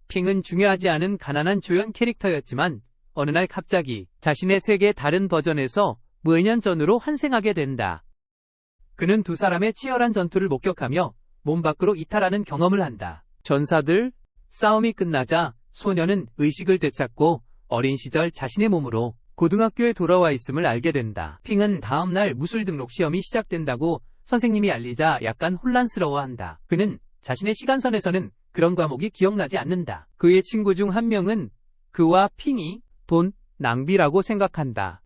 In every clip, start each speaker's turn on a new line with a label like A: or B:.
A: 핑은 중요하지 않은 가난한 조연 캐릭터였지만 어느 날 갑자기 자신의 세계의 다른 버전에서 무의년 전으로 환생하게 된다. 그는 두 사람의 치열한 전투를 목격하며 몸 밖으로 이탈하는 경험을 한다. 전사들 싸움이 끝나자 소녀는 의식을 되찾고 어린 시절 자신의 몸으로 고등학교에 돌아와 있음을 알게 된다. 핑은 다음날 무술 등록 시험이 시작된다고 선생님이 알리자 약간 혼란스러워한다. 그는 자신의 시간선에서는 그런 과목이 기억나지 않는다. 그의 친구 중 한 명은 그와 핑이 돈 낭비라고 생각한다.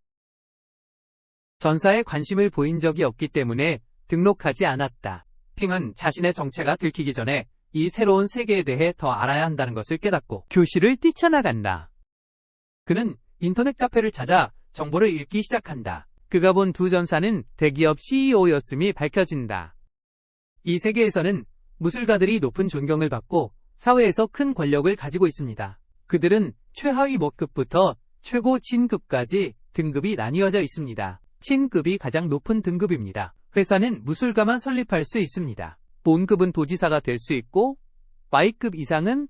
A: 전사에 관심을 보인 적이 없기 때문에 등록하지 않았다. 핑은 자신의 정체가 들키기 전에 이 새로운 세계에 대해 더 알아야 한다는 것을 깨닫고 교실을 뛰쳐나간다. 그는 인터넷 카페를 찾아 정보를 읽기 시작한다. 그가 본 두 전사는 대기업 CEO였음이 밝혀진다. 이 세계에서는 무술가들이 높은 존경을 받고 사회에서 큰 권력을 가지고 있습니다. 그들은 최하위 모급부터 최고 진급까지 등급이 나뉘어져 있습니다. 진급이 가장 높은 등급입니다. 회사는 무술가만 설립할 수 있습니다. 본급은 도지사가 될 수 있고 Y급 이상은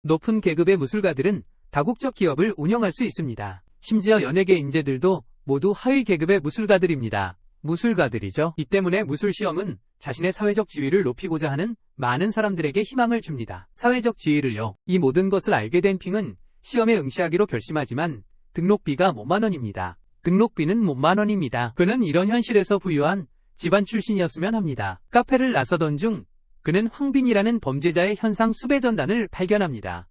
A: 높은 계급의 무술가들은 다국적 기업을 운영할 수 있습니다. 심지어 연예계 인재들도 모두 하위 계급의 무술가들입니다. 무술가들이죠. 이 때문에 무술시험은 자신의 사회적 지위를 높이고자 하는 많은 사람들에게 희망을 줍니다. 사회적 지위를요. 이 모든 것을 알게 된 핑은 시험에 응시하기로 결심하지만 등록비가 5만 원입니다. 등록비는 5만 원입니다. 그는 이런 현실에서 부유한 집안 출신이었으면 합니다. 카페를 나서던 중 그는 황빈이라는 범죄자의 현상 수배 전단을 발견합니다.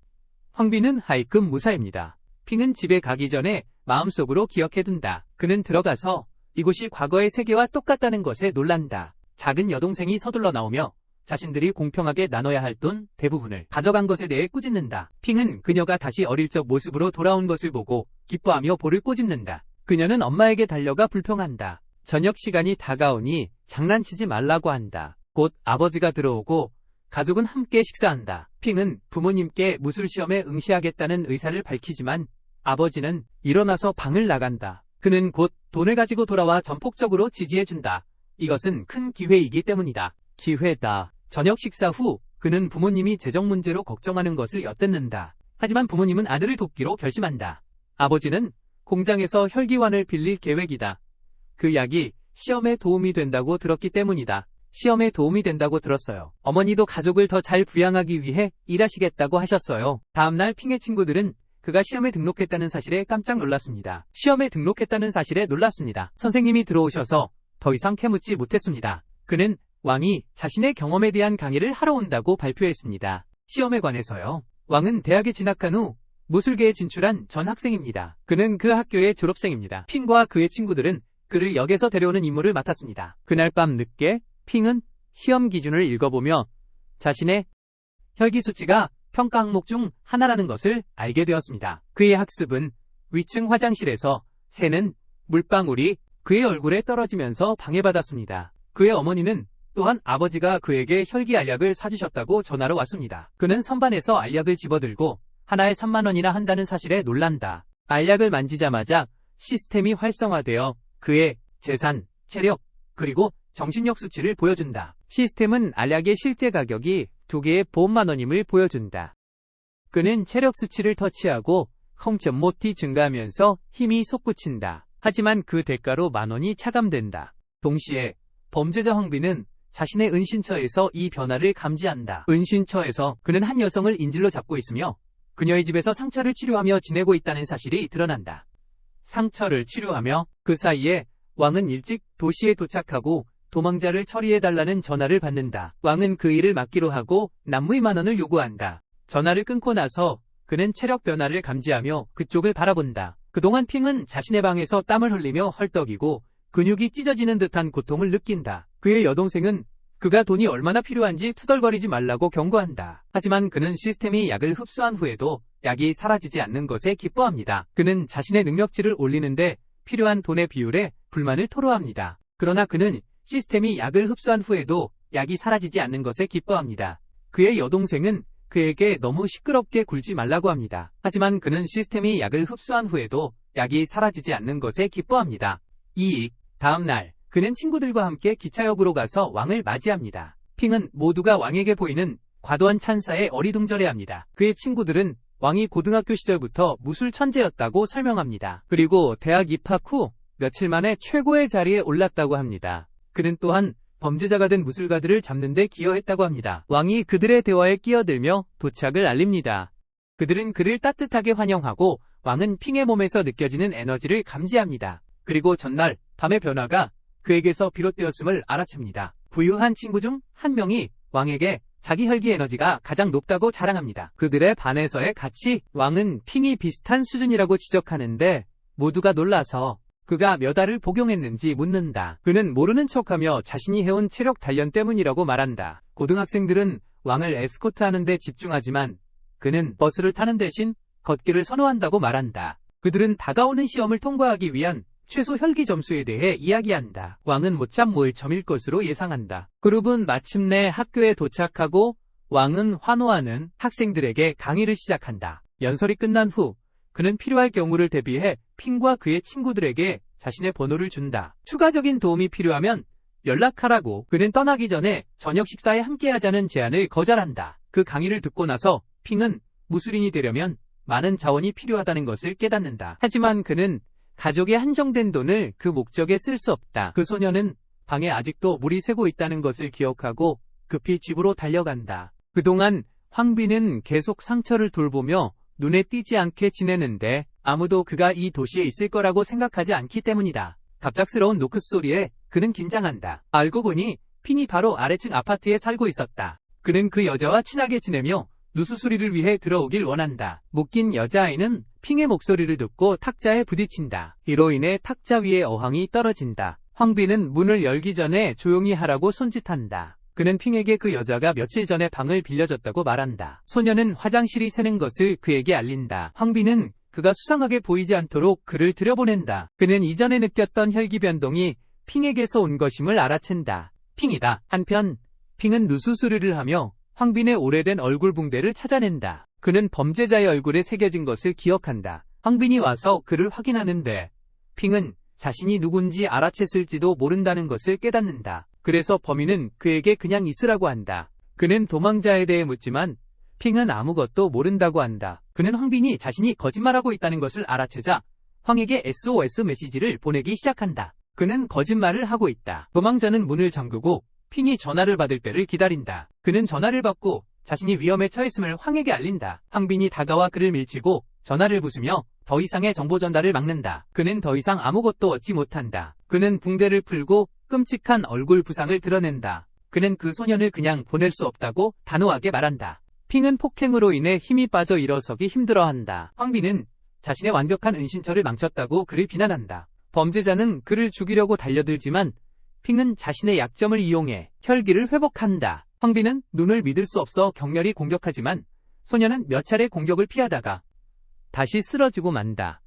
A: 황빈은 하위급 무사입니다. 핑은 집에 가기 전에 마음속으로 기억해둔다. 그는 들어가서 이곳이 과거의 세계와 똑같다는 것에 놀란다. 작은 여동생이 서둘러 나오며 자신들이 공평하게 나눠야 할 돈 대부분을 가져간 것에 대해 꾸짖는다. 핑은 그녀가 다시 어릴 적 모습으로 돌아온 것을 보고 기뻐하며 볼을 꼬집는다. 그녀는 엄마에게 달려가 불평한다. 저녁 시간이 다가오니 장난치지 말라고 한다. 곧 아버지가 들어오고 가족은 함께 식사한다. 핑은 부모님께 무술시험에 응시하겠다는 의사를 밝히지만 아버지는 일어나서 방을 나간다. 그는 곧 돈을 가지고 돌아와 전폭적으로 지지해준다. 이것은 큰 기회이기 때문이다. 기회다. 저녁 식사 후 그는 부모님이 재정 문제로 걱정하는 것을 엿듣는다. 하지만 부모님은 아들을 돕기로 결심한다. 아버지는 공장에서 혈기환을 빌릴 계획이다. 그 약이 시험에 도움이 된다고 들었기 때문이다. 시험에 도움이 된다고 들었어요. 어머니도 가족을 더 잘 부양하기 위해 일하시겠다고 하셨어요. 다음날 핑의 친구들은 그가 시험에 등록했다는 사실에 깜짝 놀랐습니다. 시험에 등록했다는 사실에 놀랐습니다. 선생님이 들어오셔서 더 이상 캐묻지 못했습니다. 그는 왕이 자신의 경험에 대한 강의를 하러 온다고 발표했습니다. 시험에 관해서요. 왕은 대학에 진학한 후 무술계에 진출한 전 학생입니다. 그는 그 학교의 졸업생입니다. 핑과 그의 친구들은 그를 역에서 데려오는 임무를 맡았습니다. 그날 밤 늦게 핑은 시험 기준을 읽어보며 자신의 혈기 수치가 평가 항목 중 하나라는 것을 알게 되었습니다. 그의 학습은 위층 화장실에서 새는 물방울이 그의 얼굴에 떨어지면서 방해받았습니다. 그의 어머니는 또한 아버지가 그에게 혈기 알약을 사주셨다고 전화로 왔습니다. 그는 선반에서 알약을 집어들고 하나에 3만 원이나 한다는 사실에 놀란다. 알약을 만지자마자 시스템이 활성화되어 그의 재산, 체력, 그리고 정신력 수치를 보여준다. 시스템은 알약의 실제 가격이 2개의 보험만 원임을 보여준다. 그는 체력 수치를 터치하고 0.5t 증가하면서 힘이 솟구친다. 하지만 그 대가로 1만 원이 차감된다. 동시에 범죄자 황빈은 자신의 은신처에서 이 변화를 감지한다. 은신처에서 그는 한 여성을 인질로 잡고 있으며 그녀의 집에서 상처를 치료하며 지내고 있다는 사실이 드러난다. 상처를 치료하며 그 사이에 왕은 일찍 도시에 도착하고 도망자를 처리해달라는 전화를 받는다. 왕은 그 일을 맡기로 하고 남무이 1만 원을 요구한다. 전화를 끊고 나서 그는 체력 변화를 감지하며 그쪽을 바라본다. 그동안 핑은 자신의 방에서 땀을 흘리며 헐떡이고 근육이 찢어지는 듯한 고통을 느낀다. 그의 여동생은 그가 돈이 얼마나 필요한지 투덜거리지 말라고 경고한다. 하지만 그는 시스템이 약을 흡수한 후에도 약이 사라지지 않는 것에 기뻐합니다. 그는 자신의 능력치를 올리는데 필요한 돈의 비율에 불만을 토로합니다. 그러나 그는 시스템이 약을 흡수한 후에도 약이 사라지지 않는 것에 기뻐합니다. 그의 여동생은 그에게 너무 시끄럽게 굴지 말라고 합니다. 하지만 그는 시스템이 약을 흡수한 후에도 약이 사라지지 않는 것에 기뻐합니다. 다음 날 그는 친구들과 함께 기차역으로 가서 왕을 맞이합니다. 핑은 모두가 왕에게 보이는 과도한 찬사에 어리둥절해합니다. 그의 친구들은 왕이 고등학교 시절부터 무술 천재였다고 설명합니다. 그리고 대학 입학 후 며칠 만에 최고의 자리에 올랐다고 합니다. 그는 또한 범죄자가 된 무술가들을 잡는 데 기여했다고 합니다. 왕이 그들의 대화에 끼어들며 도착을 알립니다. 그들은 그를 따뜻하게 환영하고 왕은 핑의 몸에서 느껴지는 에너지를 감지합니다. 그리고 전날 밤의 변화가 그에게서 비롯되었음을 알아챕니다. 부유한 친구 중 한 명이 왕에게 자기 혈기 에너지가 가장 높다고 자랑합니다. 그들의 반에서의 가치, 왕은 핑이 비슷한 수준이라고 지적하는데 모두가 놀라서 그가 몇 알을 복용했는지 묻는다. 그는 모르는 척하며 자신이 해온 체력 단련 때문이라고 말한다. 고등학생들은 왕을 에스코트하는 데 집중하지만 그는 버스를 타는 대신 걷기를 선호한다고 말한다. 그들은 다가오는 시험을 통과하기 위한 최소 혈기 점수에 대해 이야기한다. 왕은 못잠 모일 점일 것으로 예상한다. 그룹은 마침내 학교에 도착하고 왕은 환호하는 학생들에게 강의를 시작한다. 연설이 끝난 후 그는 필요할 경우를 대비해 핑과 그의 친구들에게 자신의 번호를 준다. 추가적인 도움이 필요하면 연락하라고. 그는 떠나기 전에 저녁 식사에 함께하자는 제안을 거절한다. 그 강의를 듣고 나서 핑은 무술인이 되려면 많은 자원이 필요하다는 것을 깨닫는다. 하지만 그는 가족의 한정된 돈을 그 목적에 쓸 수 없다. 그 소녀는 방에 아직도 물이 새고 있다는 것을 기억하고 급히 집으로 달려간다. 그동안 황비는 계속 상처를 돌보며 눈에 띄지 않게 지내는데 아무도 그가 이 도시에 있을 거라고 생각하지 않기 때문이다. 갑작스러운 노크 소리에 그는 긴장한다. 알고 보니 핑이 바로 아래층 아파트에 살고 있었다. 그는 그 여자와 친하게 지내며 누수수리를 위해 들어오길 원한다. 묶인 여자아이는 핑의 목소리를 듣고 탁자에 부딪힌다. 이로 인해 탁자 위에 어항이 떨어진다. 황비는 문을 열기 전에 조용히 하라고 손짓한다. 그는 핑에게 그 여자가 며칠 전에 방을 빌려줬다고 말한다. 소녀는 화장실이 새는 것을 그에게 알린다. 황비는 그가 수상하게 보이지 않도록 그를 들여보낸다. 그는 이전에 느꼈던 혈기 변동이 핑에게서 온 것임을 알아챈다. 핑이다. 한편 핑은 누수수리를 하며 황빈의 오래된 얼굴 붕대를 찾아낸다. 그는 범죄자의 얼굴에 새겨진 것을 기억한다. 황빈이 와서 그를 확인하는데 핑은 자신이 누군지 알아챘을지도 모른다는 것을 깨닫는다. 그래서 범인은 그에게 그냥 있으라고 한다. 그는 도망자에 대해 묻지만 핑은 아무것도 모른다고 한다. 그는 황빈이 자신이 거짓말하고 있다는 것을 알아채자 황에게 SOS 메시지를 보내기 시작한다. 그는 거짓말을 하고 있다. 도망자는 문을 잠그고 핑이 전화를 받을 때를 기다린다. 그는 전화를 받고 자신이 위험에 처했음을 황에게 알린다. 황빈이 다가와 그를 밀치고 전화를 부수며 더 이상의 정보 전달을 막는다. 그는 더 이상 아무것도 얻지 못한다. 그는 붕대를 풀고 끔찍한 얼굴 부상을 드러낸다. 그는 그 소년을 그냥 보낼 수 없다고 단호하게 말한다. 핑은 폭행으로 인해 힘이 빠져 일어서기 힘들어한다. 황빈은 자신의 완벽한 은신처를 망쳤다고 그를 비난한다. 범죄자는 그를 죽이려고 달려들지만 핑은 자신의 약점을 이용해 혈기를 회복한다. 황빈은 눈을 믿을 수 없어 격렬히 공격하지만 소녀는 몇 차례 공격을 피하다가 다시 쓰러지고 만다.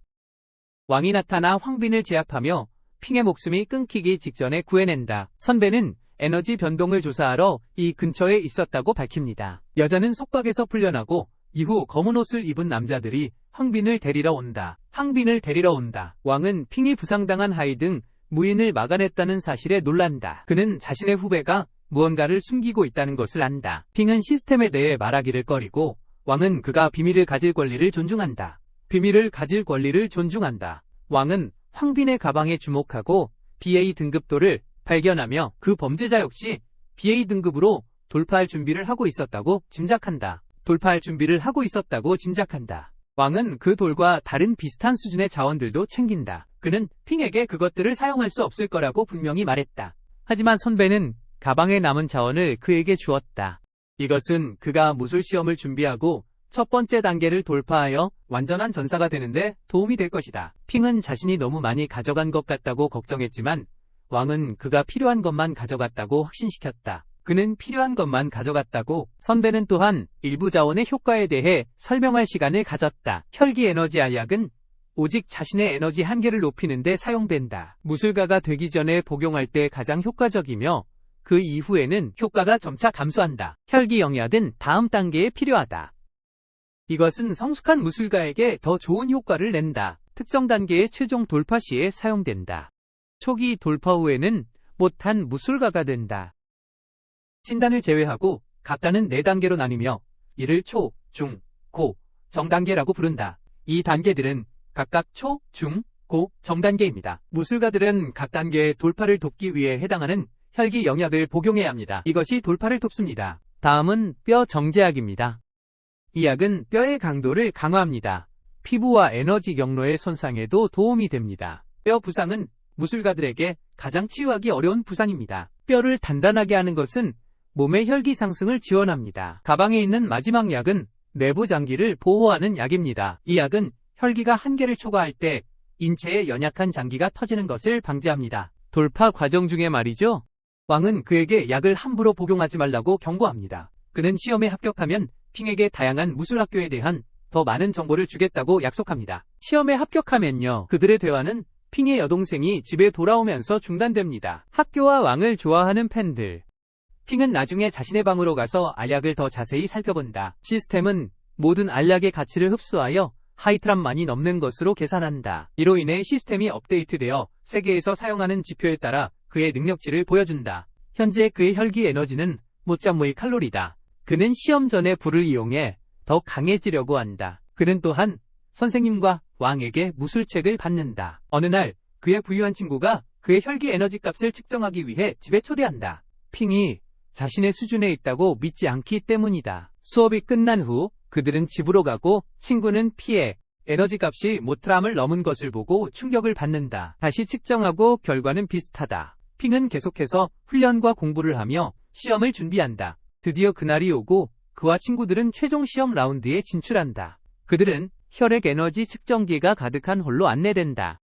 A: 왕이 나타나 황빈을 제압하며 핑의 목숨이 끊기기 직전에 구해낸다. 선배는 에너지 변동을 조사하러 이 근처에 있었다고 밝힙니다. 여자는 속박에서 풀려나고 이후 검은 옷을 입은 남자들이 황빈을 데리러 온다. 황빈을 데리러 온다. 왕은 핑이 부상당한 하이 등 무인을 막아냈다는 사실에 놀란다. 그는 자신의 후배가 무언가를 숨기고 있다는 것을 안다. 핑은 시스템에 대해 말하기를 꺼리고 왕은 그가 비밀을 가질 권리를 존중한다. 비밀을 가질 권리를 존중한다. 왕은 황빈의 가방에 주목하고 BA 등급도를 발견하며 그 범죄자 역시 BA 등급으로 돌파할 준비를 하고 있었다고 짐작한다. 돌파할 준비를 하고 있었다고 짐작한다. 왕은 그 돌과 다른 비슷한 수준의 자원들도 챙긴다. 그는 핑에게 그것들을 사용할 수 없을 거라고 분명히 말했다. 하지만 선배는 가방에 남은 자원을 그에게 주었다. 이것은 그가 무술 시험을 준비하고 첫 번째 단계를 돌파하여 완전한 전사가 되는데 도움이 될 것이다. 핑은 자신이 너무 많이 가져간 것 같다고 걱정했지만 왕은 그가 필요한 것만 가져갔다고 확신시켰다. 그는 필요한 것만 가져갔다고. 선배는 또한 일부 자원의 효과에 대해 설명할 시간을 가졌다. 혈기 에너지 알약은 오직 자신의 에너지 한계를 높이는 데 사용된다. 무술가가 되기 전에 복용할 때 가장 효과적이며 그 이후에는 효과가 점차 감소한다. 혈기 영약은 다음 단계에 필요하다. 이것은 성숙한 무술가에게 더 좋은 효과를 낸다. 특정 단계의 최종 돌파 시에 사용된다. 초기 돌파 후에는 못한 무술가가 된다. 진단을 제외하고 각단은 4단계로 나뉘며 이를 초, 중, 고, 정단계라고 부른다. 이 단계들은 각각 초, 중, 고, 정단계입니다. 무술가들은 각 단계의 돌파를 돕기 위해 해당하는 혈기 영약을 복용해야 합니다. 이것이 돌파를 돕습니다. 다음은 뼈 정제약입니다. 이 약은 뼈의 강도를 강화합니다. 피부와 에너지 경로의 손상에도 도움이 됩니다. 뼈 부상은 무술가들에게 가장 치유하기 어려운 부상입니다. 뼈를 단단하게 하는 것은 몸의 혈기 상승을 지원합니다. 가방에 있는 마지막 약은 내부 장기를 보호하는 약입니다. 이 약은 혈기가 한계를 초과할 때 인체의 연약한 장기가 터지는 것을 방지합니다. 돌파 과정 중에 말이죠. 왕은 그에게 약을 함부로 복용하지 말라고 경고합니다. 그는 시험에 합격하면 핑에게 다양한 무술학교에 대한 더 많은 정보를 주겠다고 약속합니다. 시험에 합격하면요. 그들의 대화는 핑의 여동생이 집에 돌아오면서 중단됩니다. 학교와 왕을 좋아하는 팬들. 핑은 나중에 자신의 방으로 가서 알약을 더 자세히 살펴본다. 시스템은 모든 알약의 가치를 흡수하여 하이트람만이 넘는 것으로 계산한다. 이로 인해 시스템이 업데이트되어 세계에서 사용하는 지표에 따라 그의 능력치를 보여준다. 현재 그의 혈기 에너지는 못잡무의 칼로리다. 그는 시험 전에 불을 이용해 더 강해지려고 한다. 그는 또한 선생님과 왕에게 무술책을 받는다. 어느 날 그의 부유한 친구가 그의 혈기 에너지 값을 측정하기 위해 집에 초대한다. 핑이 자신의 수준에 있다고 믿지 않기 때문이다. 수업이 끝난 후 그들은 집으로 가고 친구는 피의 에너지 값이 모트람을 넘은 것을 보고 충격을 받는다. 다시 측정하고 결과는 비슷하다. 핑은 계속해서 훈련과 공부를 하며 시험을 준비한다. 드디어 그날이 오고 그와 친구들은 최종 시험 라운드에 진출한다. 그들은 혈액 에너지 측정기가 가득한 홀로 안내된다.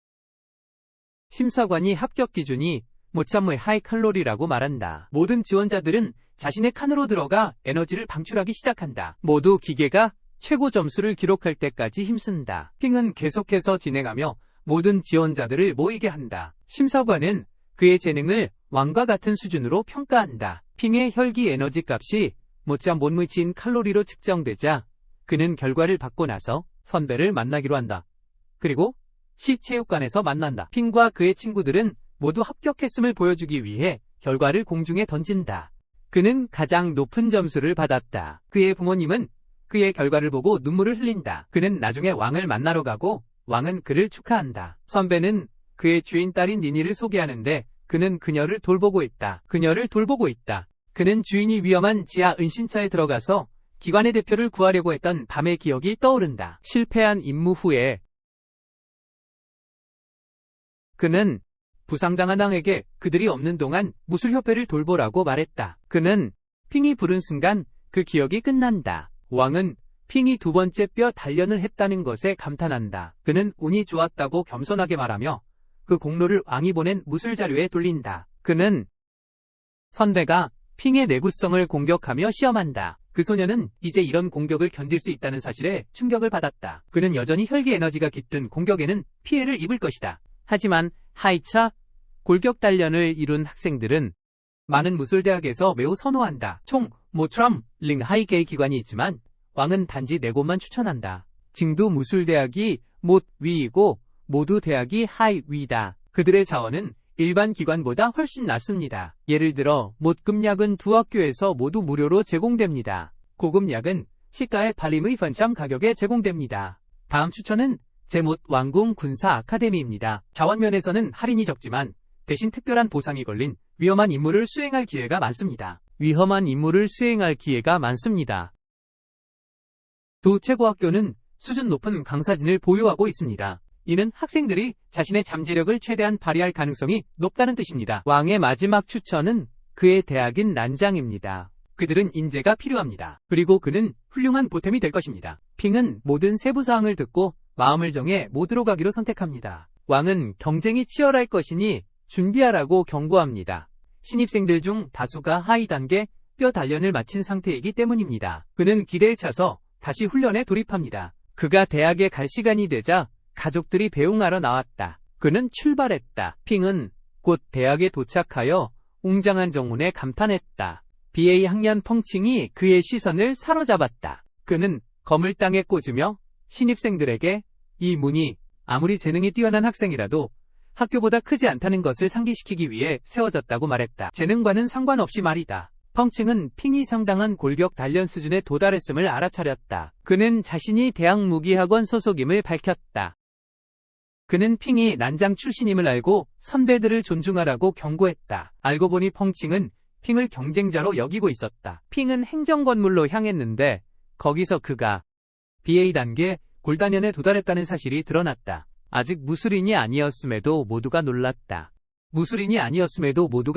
A: 심사관이 합격 기준이 못참무의 하이칼로리라고 말한다. 모든 지원자들은 자신의 칸으로 들어가 에너지를 방출하기 시작한다. 모두 기계가 최고 점수를 기록할 때까지 힘쓴다. 핑은 계속해서 진행하며 모든 지원자들을 모이게 한다. 심사관은 그의 재능을 왕과 같은 수준으로 평가한다. 핑의 혈기 에너지 값이 못자 못 미친 칼로리로 측정되자 그는 결과를 받고 나서 선배를 만나기로 한다. 그리고 시체육관에서 만난다. 핑과 그의 친구들은 모두 합격했음을 보여주기 위해 결과를 공중에 던진다. 그는 가장 높은 점수를 받았다. 그의 부모님은 그의 결과를 보고 눈물을 흘린다. 그는 나중에 왕을 만나러 가고 왕은 그를 축하한다. 선배는 그의 주인 딸인 니니를 소개하는데 그는 그녀를 돌보고 있다. 그는 주인이 위험한 지하 은신처에 들어가서 기관의 대표를 구하려고 했던 밤의 기억이 떠오른다. 실패한 임무 후에 그는 부상당한 왕에게 그들이 없는 동안 무술협회를 돌보라고 말했다. 그는 핑이 부른 순간 그 기억이 끝난다. 왕은 핑이 2번째 뼈 단련을 했다는 것에 감탄한다. 그는 운이 좋았다고 겸손하게 말하며 그 공로를 왕이 보낸 무술 자료에 돌린다. 그는 선배가 핑의 내구성을 공격하며 시험한다. 그 소녀는 이제 이런 공격을 견딜 수 있다는 사실에 충격을 받았다. 그는 여전히 혈기 에너지가 깃든 공격에는 피해를 입을 것이다. 하지만 하이차 골격 단련을 이룬 학생들은 많은 무술대학에서 매우 선호한다. 총 모트람 링 하이게이 기관이 있지만 왕은 단지 4곳만 추천한다. 징두 무술대학이 못 위이고 모두 대학이 하이 위다. 그들의 자원은 일반 기관보다 훨씬 낮습니다. 예를 들어 못급약은 2학교에서 모두 무료로 제공됩니다. 고급약은 시가의 발림의 번참 가격에 제공됩니다. 다음 추천은 제못 왕궁 군사 아카데미입니다. 자원면에서는 할인이 적지만 대신 특별한 보상이 걸린 위험한 임무를 수행할 기회가 많습니다. 두 최고학교는 수준 높은 강사진을 보유하고 있습니다. 이는 학생들이 자신의 잠재력을 최대한 발휘할 가능성이 높다는 뜻입니다. 왕의 마지막 추천은 그의 대학인 난장입니다. 그들은 인재가 필요합니다. 그리고 그는 훌륭한 보탬이 될 것입니다. 핑은 모든 세부사항을 듣고 마음을 정해 모두로 가기로 선택합니다. 왕은 경쟁이 치열할 것이니 준비하라고 경고합니다. 신입생들 중 다수가 하위 단계 뼈 단련을 마친 상태이기 때문입니다. 그는 기대에 차서 다시 훈련에 돌입합니다. 그가 대학에 갈 시간이 되자 가족들이 배웅하러 나왔다. 그는 출발했다. 핑은 곧 대학에 도착하여 웅장한 정문에 감탄했다. BA 학년 펑칭이 그의 시선을 사로잡았다. 그는 검을 땅에 꽂으며 신입생들에게 이 문이 아무리 재능이 뛰어난 학생이라도 학교보다 크지 않다는 것을 상기시키기 위해 세워졌다고 말했다. 재능과는 상관없이 말이다. 펑칭은 핑이 상당한 골격 단련 수준에 도달했음을 알아차렸다. 그는 자신이 대학 무기학원 소속임을 밝혔다. 그는 핑이 난장 출신임을 알고 선배들을 존중하라고 경고했다. 알고 보니 펑칭은 핑을 경쟁자로 여기고 있었다. 핑은 행정건물로 향했는데 거기서 그가 BA 단계 골단련에 도달했다는 사실이 드러났다. 아직 무술인이 아니었음에도 모두가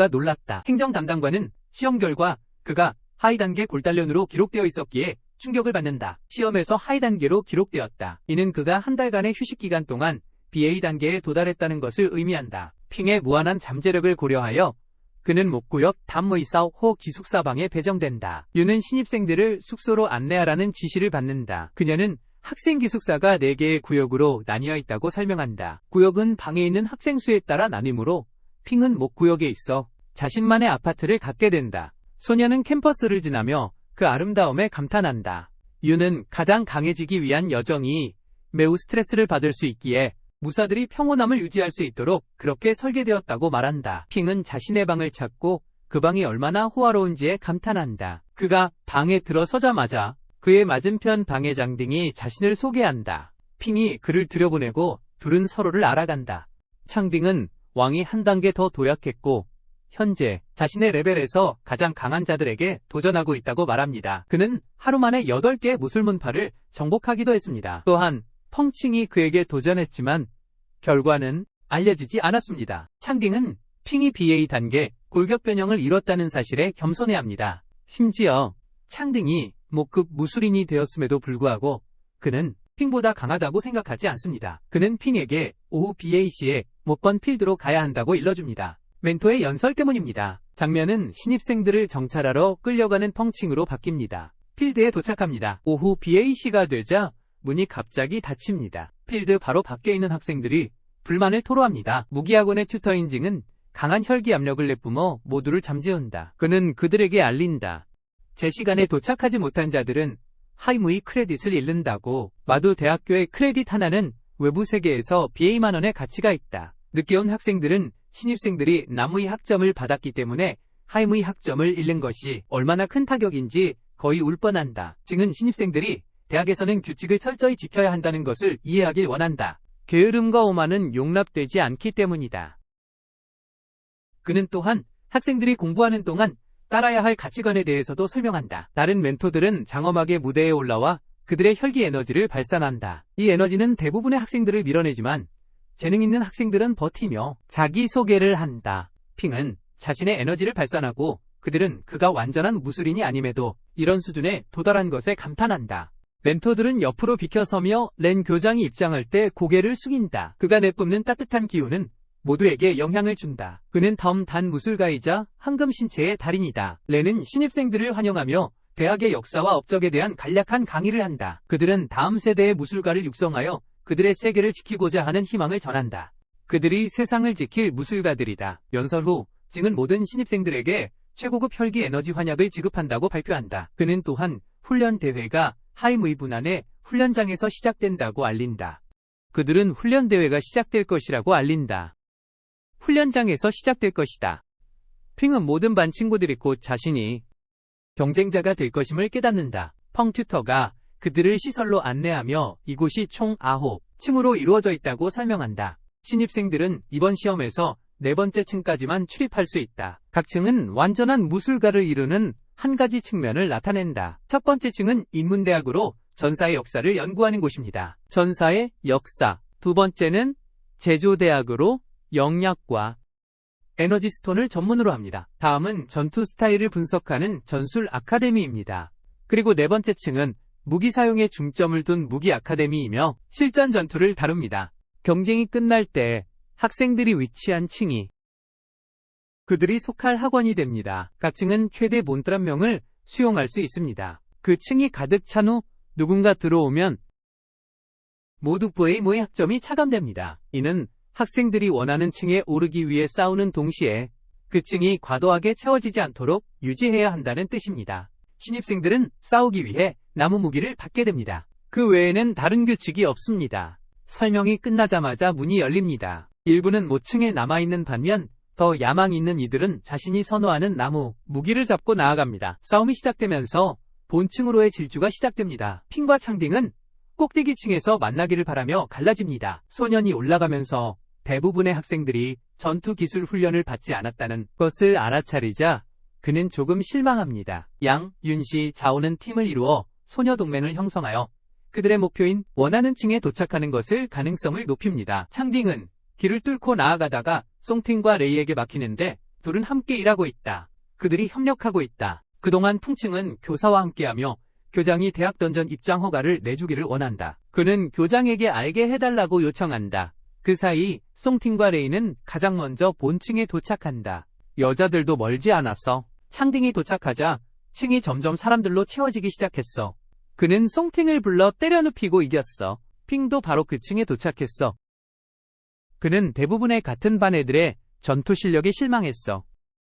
A: 놀랐다. 행정 담당관은 시험 결과 그가 하이 단계 골단련으로 기록되어 있었기에 충격을 받는다. 시험에서 하이 단계로 기록되었다. 이는 그가 한 달간의 휴식 기간 동안 BA 단계에 도달했다는 것을 의미한다. 핑의 무한한 잠재력을 고려하여 그는 목구역 담의사 호 기숙사방에 배정된다. 유는 신입생들을 숙소로 안내하라는 지시를 받는다. 그녀는 학생 기숙사가 4개의 구역으로 나뉘어 있다고 설명한다. 구역은 방에 있는 학생 수에 따라 나뉘므로 핑은 목구역에 있어 자신만의 아파트를 갖게 된다. 소녀는 캠퍼스를 지나며 그 아름다움에 감탄한다. 유는 가장 강해지기 위한 여정이 매우 스트레스를 받을 수 있기에 무사들이 평온함을 유지할 수 있도록 그렇게 설계되었다고 말한다. 핑은 자신의 방을 찾고 그 방이 얼마나 호화로운지에 감탄한다. 그가 방에 들어서자마자 그의 맞은편 방의 장딩이 자신을 소개한다. 핑이 그를 들여보내고 둘은 서로를 알아간다. 창딩은 왕이 한 단계 더 도약했고 현재 자신의 레벨에서 가장 강한 자들에게 도전하고 있다고 말합니다. 그는 하루 만에 8개의 무술문파를 정복하기도 했습니다. 또한 펑칭이 그에게 도전했지만 결과는 알려지지 않았습니다. 창딩은 핑이 BA 단계 골격 변형을 이뤘다는 사실에 겸손해합니다. 심지어 창딩이 목급 무술인이 되었음에도 불구하고 그는 핑보다 강하다고 생각하지 않습니다. 그는 핑에게 오후 BAC에 못 번 필드로 가야 한다고 일러줍니다. 멘토의 연설 때문입니다. 장면은 신입생들을 정찰하러 끌려가는 펑칭으로 바뀝니다. 필드에 도착합니다. 오후 BAC가 되자 문이 갑자기 닫힙니다. 필드 바로 밖에 있는 학생들이 불만을 토로합니다. 무기학원의 튜터 인징은 강한 혈기 압력을 내뿜어 모두를 잠재운다. 그는 그들에게 알린다. 제 시간에 도착하지 못한 자들은 하이무이 크레딧을 잃는다고. 마두 대학교의 크레딧 하나는 외부 세계에서 BA만 원의 가치가 있다. 늦게 온 학생들은 신입생들이 나무의 학점을 받았기 때문에 하이무이 학점을 잃는 것이 얼마나 큰 타격인지 거의 울 뻔한다. 징은 신입생들이 대학에서는 규칙을 철저히 지켜야 한다는 것을 이해하길 원한다. 게으름과 오만은 용납되지 않기 때문이다. 그는 또한 학생들이 공부하는 동안 따라야 할 가치관에 대해서도 설명한다. 다른 멘토들은 장엄하게 무대에 올라와 그들의 혈기 에너지를 발산한다. 이 에너지는 대부분의 학생들을 밀어내지만 재능 있는 학생들은 버티며 자기소개를 한다. 핑은 자신의 에너지를 발산하고 그들은 그가 완전한 무술인이 아님에도 이런 수준에 도달한 것에 감탄한다. 멘토들은 옆으로 비켜서며 렌 교장이 입장할 때 고개를 숙인다. 그가 내뿜는 따뜻한 기운은 모두에게 영향을 준다. 그는 단 무술가이자 황금 신체의 달인이다. 렌은 신입생들을 환영하며 대학의 역사와 업적에 대한 간략한 강의를 한다. 그들은 다음 세대의 무술가를 육성하여 그들의 세계를 지키고자 하는 희망을 전한다. 그들이 세상을 지킬 무술가들이다. 연설 후 징은 모든 신입생들에게 최고급 혈기 에너지 환약을 지급한다고 발표한다. 그는 또한 훈련 대회가 하이무이 분안의 훈련장에서 시작된다고 알린다. 그들은 훈련 대회가 시작될 것이라고 알린다. 훈련장에서 시작될 것이다. 핑은 모든 반 친구들이 곧 자신이 경쟁자가 될 것임을 깨닫는다. 펑 튜터가 그들을 시설로 안내하며 이곳이 총 9층으로 이루어져 있다고 설명한다. 신입생들은 이번 시험에서 4번째 층까지만 출입할 수 있다. 각 층은 완전한 무술가를 이루는 한 가지 측면을 나타낸다. 첫 번째 층은 인문대학으로 전사의 역사를 연구하는 곳입니다. 전사의 역사. 두 번째는 제조대학으로 영약과 에너지 스톤을 전문으로 합니다. 다음은 전투 스타일을 분석하는 전술 아카데미입니다. 그리고 네 번째 층은 무기 사용에 중점을 둔 무기 아카데미이며 실전 전투를 다룹니다. 경쟁이 끝날 때 학생들이 위치한 층이 그들이 속할 학원이 됩니다. 각 층은 최대 몬트란 명을 수용할 수 있습니다. 그 층이 가득 찬 후 누군가 들어오면 모두 모의 학점이 차감됩니다. 이는 학생들이 원하는 층에 오르기 위해 싸우는 동시에 그 층이 과도하게 채워지지 않도록 유지해야 한다는 뜻입니다. 신입생들은 싸우기 위해 나무 무기를 받게 됩니다. 그 외에는 다른 규칙이 없습니다. 설명이 끝나자마자 문이 열립니다. 일부는 모층에 남아있는 반면 더 야망 있는 이들은 자신이 선호하는 나무, 무기를 잡고 나아갑니다. 싸움이 시작되면서 본층으로의 질주가 시작됩니다. 핑과 창딩은 꼭대기층에서 만나기를 바라며 갈라집니다. 소년이 올라가면서 대부분의 학생들이 전투 기술 훈련을 받지 않았다는 것을 알아차리자 그는 조금 실망합니다. 양, 윤시, 자오는 팀을 이루어 소녀 동맹을 형성하여 그들의 목표인 원하는 층에 도착하는 것을 가능성을 높입니다. 창딩은 길을 뚫고 나아가다가 송팅과 레이에게 막히는데 둘은 함께 일하고 있다. 그들이 협력하고 있다. 그동안 풍층은 교사와 함께하며 교장이 대학 던전 입장 허가를 내주기를 원한다. 그는 교장에게 알게 해달라고 요청한다. 그 사이 송팅과 레이는 가장 먼저 본층에 도착한다. 여자들도 멀지 않았어. 창딩이 도착하자 층이 점점 사람들로 채워지기 시작했어. 그는 송팅을 불러 때려 눕히고 이겼어. 핑도 바로 그 층에 도착했어. 그는 대부분의 같은 반 애들의 전투 실력에 실망했어.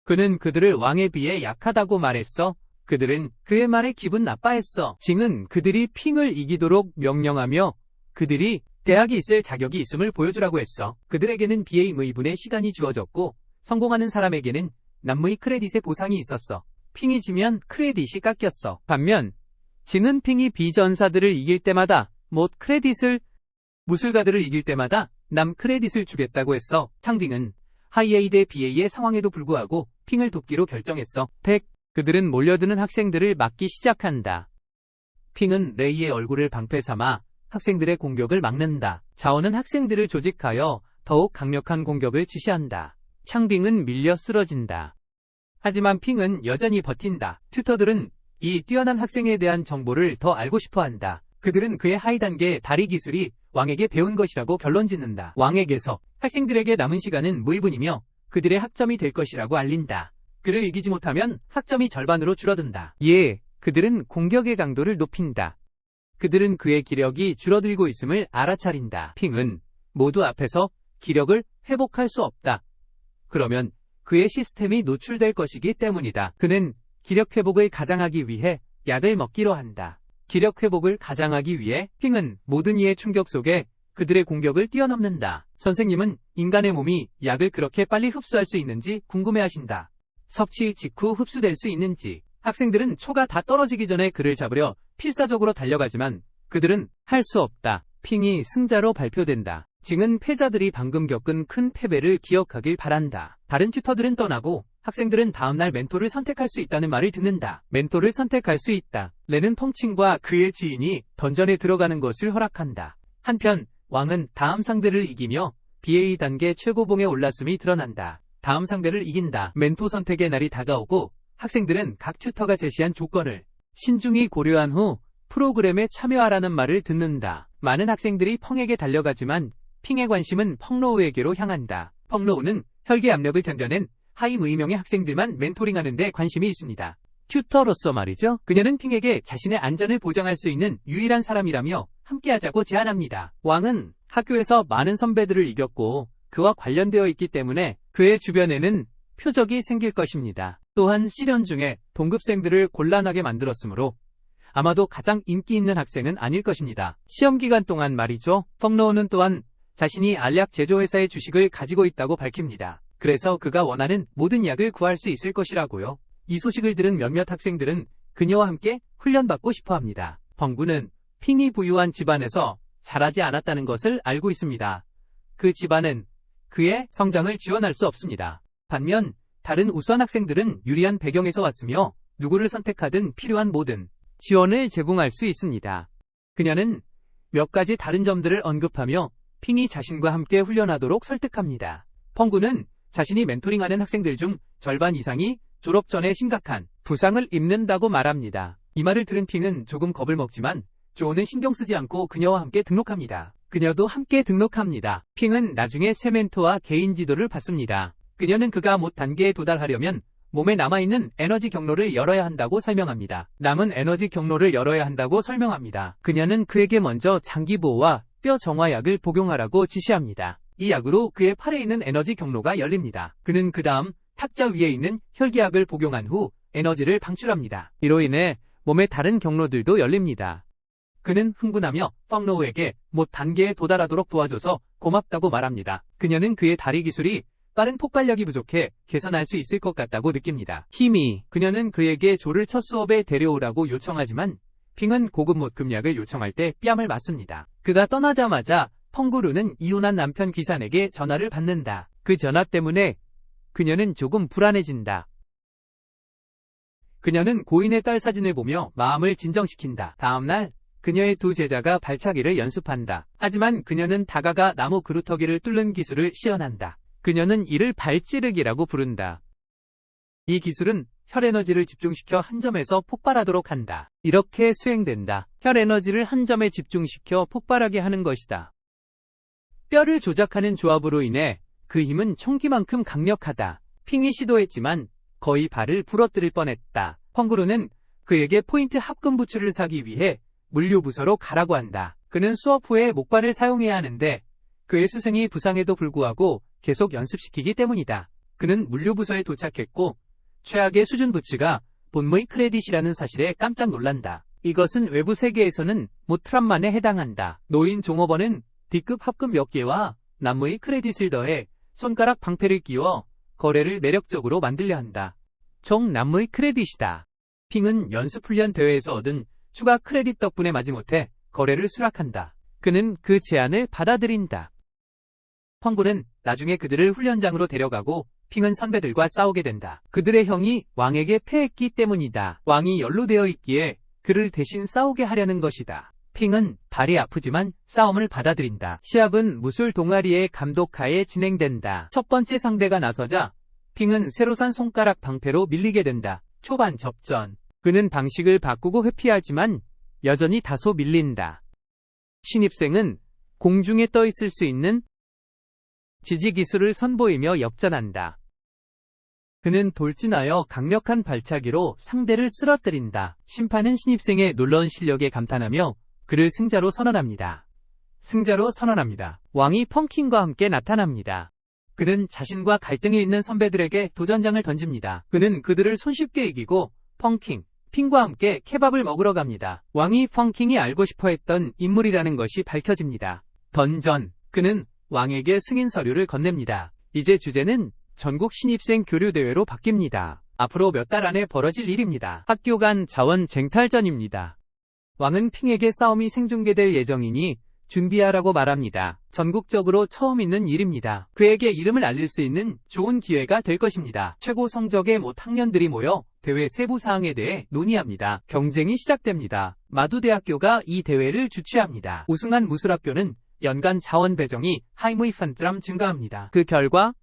A: 그는 그들을 왕에 비해 약하다고 말했어. 그들은 그의 말에 기분 나빠했어. 징은 그들이 핑을 이기도록 명령하며 그들이 대학에 있을 자격이 있음을 보여주라고 했어. 그들에게는 BA의분의 시간이 주어졌고 성공하는 사람에게는 남무의 크레딧의 보상이 있었어. 핑이 지면 크레딧이 깎였어. 반면 징은 핑이 비전사들을 이길 때마다 못 크레딧을, 무술가들을 이길 때마다 남 크레딧을 주겠다고 했어. 창딩은 하이에이 대 BA의 상황에도 불구하고 핑을 돕기로 결정했어. 그들은 몰려드는 학생들을 막기 시작한다. 핑은 레이의 얼굴을 방패 삼아 학생들의 공격을 막는다. 자오는 학생들을 조직하여 더욱 강력한 공격을 지시한다. 창딩은 밀려 쓰러진다. 하지만 핑은 여전히 버틴다. 튜터들은 이 뛰어난 학생에 대한 정보를 더 알고 싶어한다. 그들은 그의 하이 단계 다리 기술이 왕에게 배운 것이라고 결론짓는다. 왕에게서 학생들에게 남은 시간은 무의분이며 그들의 학점이 될 것이라고 알린다. 그를 이기지 못하면 학점이 절반으로 줄어든다. 그들은 공격의 강도를 높인다. 그들은 그의 기력이 줄어들고 있음을 알아차린다. 핑은 모두 앞에서 기력을 회복할 수 없다. 그러면 그의 시스템이 노출될 것이기 때문이다. 그는 기력 회복을 가장하기 위해 약을 먹기로 한다. 기력 회복을 가장하기 위해 핑은 모든 이의 충격 속에 그들의 공격을 뛰어넘는다. 선생님은 인간의 몸이 약을 그렇게 빨리 흡수할 수 있는지 궁금해하신다. 섭취 직후 흡수될 수 있는지. 학생들은 초가 다 떨어지기 전에 그를 잡으려 필사적으로 달려가지만 그들은 할 수 없다. 핑이 승자로 발표된다. 징은 패자들이 방금 겪은 큰 패배를 기억하길 바란다. 다른 튜터들은 떠나고 학생들은 다음날 멘토를 선택할 수 있다는 말을 듣는다. 멘토를 선택할 수 있다. 레는 펑칭과 그의 지인이 던전에 들어가는 것을 허락한다. 한편 왕은 다음 상대를 이기며 BA 단계 최고봉에 올랐음이 드러난다. 다음 상대를 이긴다. 멘토 선택의 날이 다가오고 학생들은 각 튜터가 제시한 조건을 신중히 고려한 후 프로그램에 참여하라는 말을 듣는다. 많은 학생들이 펑에게 달려가지만 핑의 관심은 펑로우에게로 향한다. 펑로우는 혈기 압력을 견뎌낸 하이 무이명의 학생들만 멘토링하는 데 관심이 있습니다. 튜터로서 말이죠. 그녀는 핑에게 자신의 안전을 보장할 수 있는 유일한 사람이라며 함께하자고 제안합니다. 왕은 학교에서 많은 선배들을 이겼고 그와 관련되어 있기 때문에 그의 주변에는 표적이 생길 것입니다. 또한 시련 중에 동급생들을 곤란하게 만들었으므로 아마도 가장 인기 있는 학생은 아닐 것입니다. 시험 기간 동안 말이죠. 펑로우는 또한 자신이 알약 제조회사의 주식을 가지고 있다고 밝힙니다. 그래서 그가 원하는 모든 약을 구할 수 있을 것이라고요. 이 소식을 들은 몇몇 학생들은 그녀와 함께 훈련받고 싶어합니다. 펑구는 핑이 부유한 집안에서 자라지 않았다는 것을 알고 있습니다. 그 집안은 그의 성장을 지원할 수 없습니다. 반면 다른 우수한 학생들은 유리한 배경에서 왔으며 누구를 선택하든 필요한 모든 지원을 제공할 수 있습니다. 그녀는 몇 가지 다른 점들을 언급하며 핑이 자신과 함께 훈련하도록 설득합니다. 펑구는 자신이 멘토링하는 학생들 중 절반 이상이 졸업 전에 심각한 부상을 입는다고 말합니다. 이 말을 들은 핑은 조금 겁을 먹지만 조는 신경 쓰지 않고 그녀와 함께 등록합니다. 그녀도 함께 등록합니다. 핑은 나중에 새 멘토와 개인 지도를 받습니다. 그녀는 그가 못 단계에 도달하려면 몸에 남아있는 에너지 경로를 열어야 한다고 설명합니다. 남은 에너지 경로를 열어야 한다고 설명합니다. 그녀는 그에게 먼저 장기보호와 뼈 정화약을 복용하라고 지시합니다. 이 약으로 그의 팔에 있는 에너지 경로가 열립니다. 그는 그 다음 탁자 위에 있는 혈기약을 복용한 후 에너지를 방출합니다. 이로 인해 몸의 다른 경로들도 열립니다. 그는 흥분하며 펑로우에게 못 단계에 도달하도록 도와줘서 고맙다고 말합니다. 그녀는 그의 다리 기술이 빠른 폭발력이 부족해 개선할 수 있을 것 같다고 느낍니다. 힘이 그녀는 그에게 조를 첫 수업에 데려오라고 요청하지만 핑은 고급 못금약을 요청할 때 뺨을 맞습니다. 그가 떠나자마자 펑구루는 이혼한 남편 귀산에게 전화를 받는다. 그 전화 때문에 그녀는 조금 불안해진다. 그녀는 고인의 딸 사진을 보며 마음을 진정시킨다. 다음날 그녀의 두 제자가 발차기를 연습한다. 하지만 그녀는 다가가 나무 그루터기를 뚫는 기술을 시연한다. 그녀는 이를 발찌르기라고 부른다. 이 기술은 혈에너지를 집중시켜 한 점에서 폭발하도록 한다. 이렇게 수행된다. 혈에너지를 한 점에 집중시켜 폭발하게 하는 것이다. 뼈를 조작하는 조합으로 인해 그 힘은 총기만큼 강력하다. 핑이 시도했지만 거의 발을 부러뜨릴 뻔했다. 펑구루는 그에게 포인트 합금 부츠를 사기 위해 물류부서로 가라고 한다. 그는 수업 후에 목발을 사용해야 하는데 그의 스승이 부상에도 불구하고 계속 연습시키기 때문이다. 그는 물류부서에 도착했고 최악의 수준 부츠가 본무의 크레딧이라는 사실에 깜짝 놀란다. 이것은 외부 세계에서는 모트람만에 해당한다. 노인 종업원은 D급 합금 몇 개와 남무의 크레딧을 더해 손가락 방패를 끼워 거래를 매력적으로 만들려 한다. 총 남무의 크레딧이다. 핑은 연습훈련 대회에서 얻은 추가 크레딧 덕분에 마지못해 거래를 수락한다. 그는 그 제안을 받아들인다. 펑구는 나중에 그들을 훈련장으로 데려가고 핑은 선배들과 싸우게 된다. 그들의 형이 왕에게 패했기 때문이다. 왕이 연루되어 있기에 그를 대신 싸우게 하려는 것이다. 핑은 발이 아프지만 싸움을 받아들인다. 시합은 무술 동아리의 감독하에 진행된다. 첫 번째 상대가 나서자 핑은 새로 산 손가락 방패로 밀리게 된다. 초반 접전. 그는 방식을 바꾸고 회피하지만 여전히 다소 밀린다. 신입생은 공중에 떠 있을 수 있는 지지 기술을 선보이며 역전한다. 그는 돌진하여 강력한 발차기로 상대를 쓰러뜨린다. 심판은 신입생의 놀라운 실력에 감탄하며 그를 승자로 선언합니다. 왕이 펑킹과 함께 나타납니다. 그는 자신과 갈등이 있는 선배들에게 도전장을 던집니다. 그는 그들을 손쉽게 이기고 펑킹, 핑과 함께 케밥을 먹으러 갑니다. 왕이 펑킹이 알고 싶어 했던 인물이라는 것이 밝혀집니다. 던전. 그는 왕에게 승인 서류를 건넵니다. 이제 주제는 전국 신입생 교류대회로 바뀝니다. 앞으로 몇 달 안에 벌어질 일입니다. 학교 간 자원 쟁탈전입니다. 왕은 핑에게 싸움이 생중계될 예정이니 준비하라고 말합니다. 전국적으로 처음 있는 일입니다. 그에게 이름을 알릴 수 있는 좋은 기회가 될 것입니다. 최고 성적의 학년들이 모여 대회 세부 사항에 대해 논의합니다. 경쟁이 시작됩니다. 마두대학교가 이 대회를 주최합니다. 우승한 무술학교는 연간 자원 배정이 하이무이판트람 증가합니다. 그 결과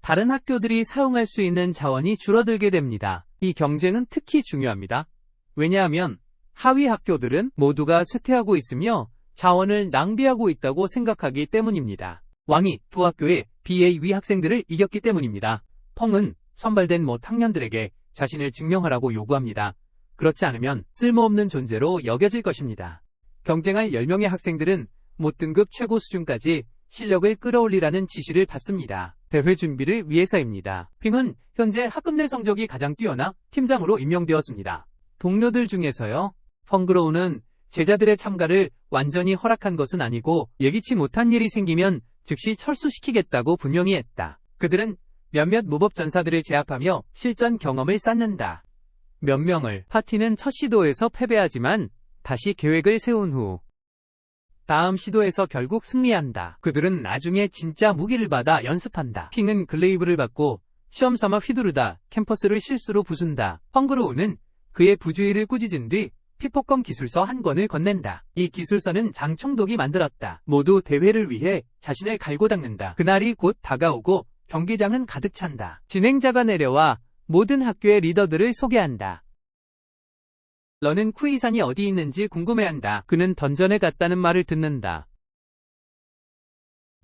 A: 다른 학교들이 사용할 수 있는 자원이 줄어들게 됩니다. 이 경쟁은 특히 중요합니다. 왜냐하면 하위 학교들은 모두가 쇠퇴하고 있으며 자원을 낭비하고 있다고 생각하기 때문입니다. 왕이 두 학교의 BA 위 학생들을 이겼기 때문입니다. 펑은 선발된 학년들에게 자신을 증명하라고 요구합니다. 그렇지 않으면 쓸모없는 존재로 여겨질 것입니다. 경쟁할 10명의 학생들은 등급 최고 수준까지 실력을 끌어올리라는 지시를 받습니다. 대회 준비를 위해서입니다. 핑은 현재 학급 내 성적이 가장 뛰어나 팀장으로 임명되었습니다. 동료들 중에서요. 펑그로우는 제자들의 참가를 완전히 허락한 것은 아니고 예기치 못한 일이 생기면 즉시 철수시키겠다고 분명히 했다. 그들은 몇몇 무법전사들을 제압하며 실전 경험을 쌓는다. 몇 명을. 파티는 첫 시도에서 패배하지만 다시 계획을 세운 후 다음 시도에서 결국 승리한다. 그들은 나중에 진짜 무기를 받아 연습한다. 핑은 글레이브를 받고 시험삼아 휘두르다 캠퍼스를 실수로 부순다. 펑그로우는 그의 부주의를 꾸짖은 뒤 피폭검 기술서 한 권을 건넨다. 이 기술서는 장총독이 만들었다. 모두 대회를 위해 자신을 갈고 닦는다. 그날이 곧 다가오고 경기장은 가득 찬다. 진행자가 내려와 모든 학교의 리더들을 소개한다. 너는 쿠이산이 어디 있는지 궁금해한다. 그는 던전에 갔다는 말을 듣는다.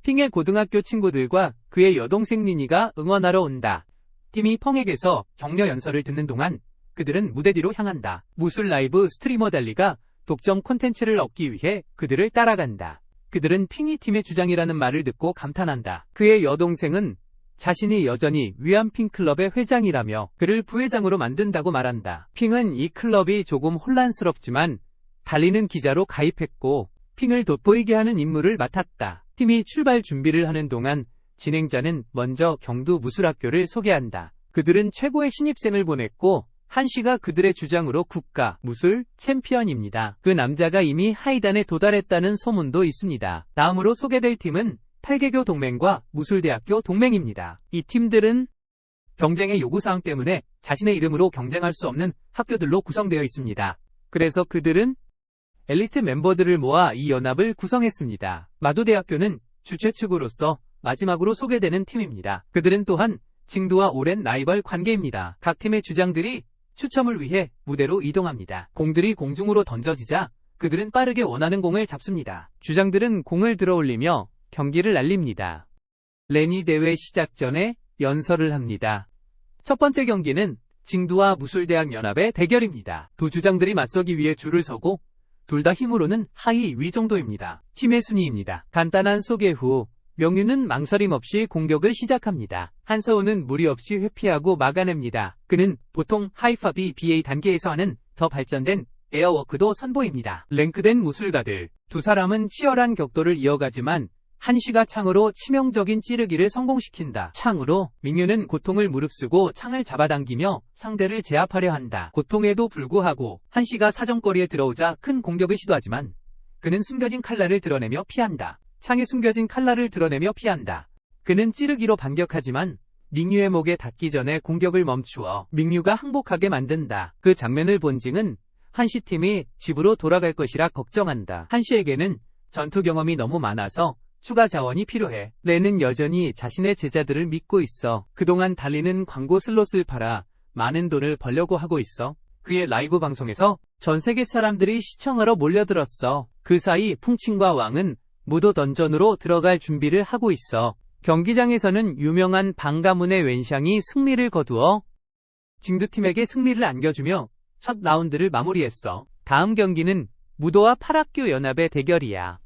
A: 핑의 고등학교 친구들과 그의 여동생 니니가 응원하러 온다. 팀이 펑에게서 격려 연설을 듣는 동안 그들은 무대 뒤로 향한다. 무술 라이브 스트리머 달리가 독점 콘텐츠를 얻기 위해 그들을 따라간다. 그들은 핑이 팀의 주장이라는 말을 듣고 감탄한다. 그의 여동생은 자신이 여전히 위안핑 클럽의 회장이라며 그를 부회장으로 만든다고 말한다. 핑은 이 클럽이 조금 혼란스럽지만 달리는 기자로 가입했고 핑을 돋보이게 하는 임무를 맡았다. 팀이 출발 준비를 하는 동안 진행자는 먼저 경두 무술학교를 소개한다. 그들은 최고의 신입생을 보냈고 한시가 그들의 주장으로 국가 무술 챔피언입니다. 그 남자가 이미 하이단에 도달했다는 소문도 있습니다. 다음으로 소개될 팀은 8개교 동맹과 무술대학교 동맹입니다. 이 팀들은 경쟁의 요구사항 때문에 자신의 이름으로 경쟁할 수 없는 학교들로 구성되어 있습니다. 그래서 그들은 엘리트 멤버들을 모아 이 연합을 구성했습니다. 마도대학교는 주최 측으로서 마지막으로 소개되는 팀입니다. 그들은 또한 징두와 오랜 라이벌 관계입니다. 각 팀의 주장들이 추첨을 위해 무대로 이동합니다. 공들이 공중으로 던져지자 그들은 빠르게 원하는 공을 잡습니다. 주장들은 공을 들어올리며 경기를 알립니다. 렌이 대회 시작 전에 연설을 합니다. 첫 번째 경기는 징두와 무술대학 연합의 대결입니다. 두 주장들이 맞서기 위해 줄을 서고 둘 다 힘으로는 하위 위 정도입니다. 힘의 순위입니다. 간단한 소개 후 명유는 망설임 없이 공격을 시작합니다. 한서우는 무리 없이 회피하고 막아냅니다. 그는 보통 하이파비 BA 단계에서 하는 더 발전된 에어워크도 선보입니다. 랭크된 무술가들 두 사람은 치열한 격돌을 이어가지만 한시가 창으로 치명적인 찌르기를 성공시킨다. 창으로 민유는 고통을 무릅쓰고 창을 잡아당기며 상대를 제압하려 한다. 고통에도 불구하고 한시가 사정거리에 들어오자 큰 공격을 시도하지만 그는 숨겨진 칼날을 드러내며 피한다. 창에 숨겨진 칼날을 드러내며 피한다. 그는 찌르기로 반격하지만 민유의 목에 닿기 전에 공격을 멈추어 민유가 항복하게 만든다. 그 장면을 본 징은 한시팀이 집으로 돌아갈 것이라 걱정한다. 한시에게는 전투 경험이 너무 많아서 추가 자원이 필요해. 렌은 여전히 자신의 제자들을 믿고 있어. 그동안 달리는 광고 슬롯을 팔아 많은 돈을 벌려고 하고 있어. 그의 라이브 방송에서 전 세계 사람들이 시청하러 몰려들었어. 그 사이 풍칭과 왕은 무도 던전으로 들어갈 준비를 하고 있어. 경기장에서는 유명한 방가문의 웬샹이 승리를 거두어 징두팀에게 승리를 안겨주며 첫 라운드를 마무리했어. 다음 경기는 무도와 8학교 연합의 대결이야.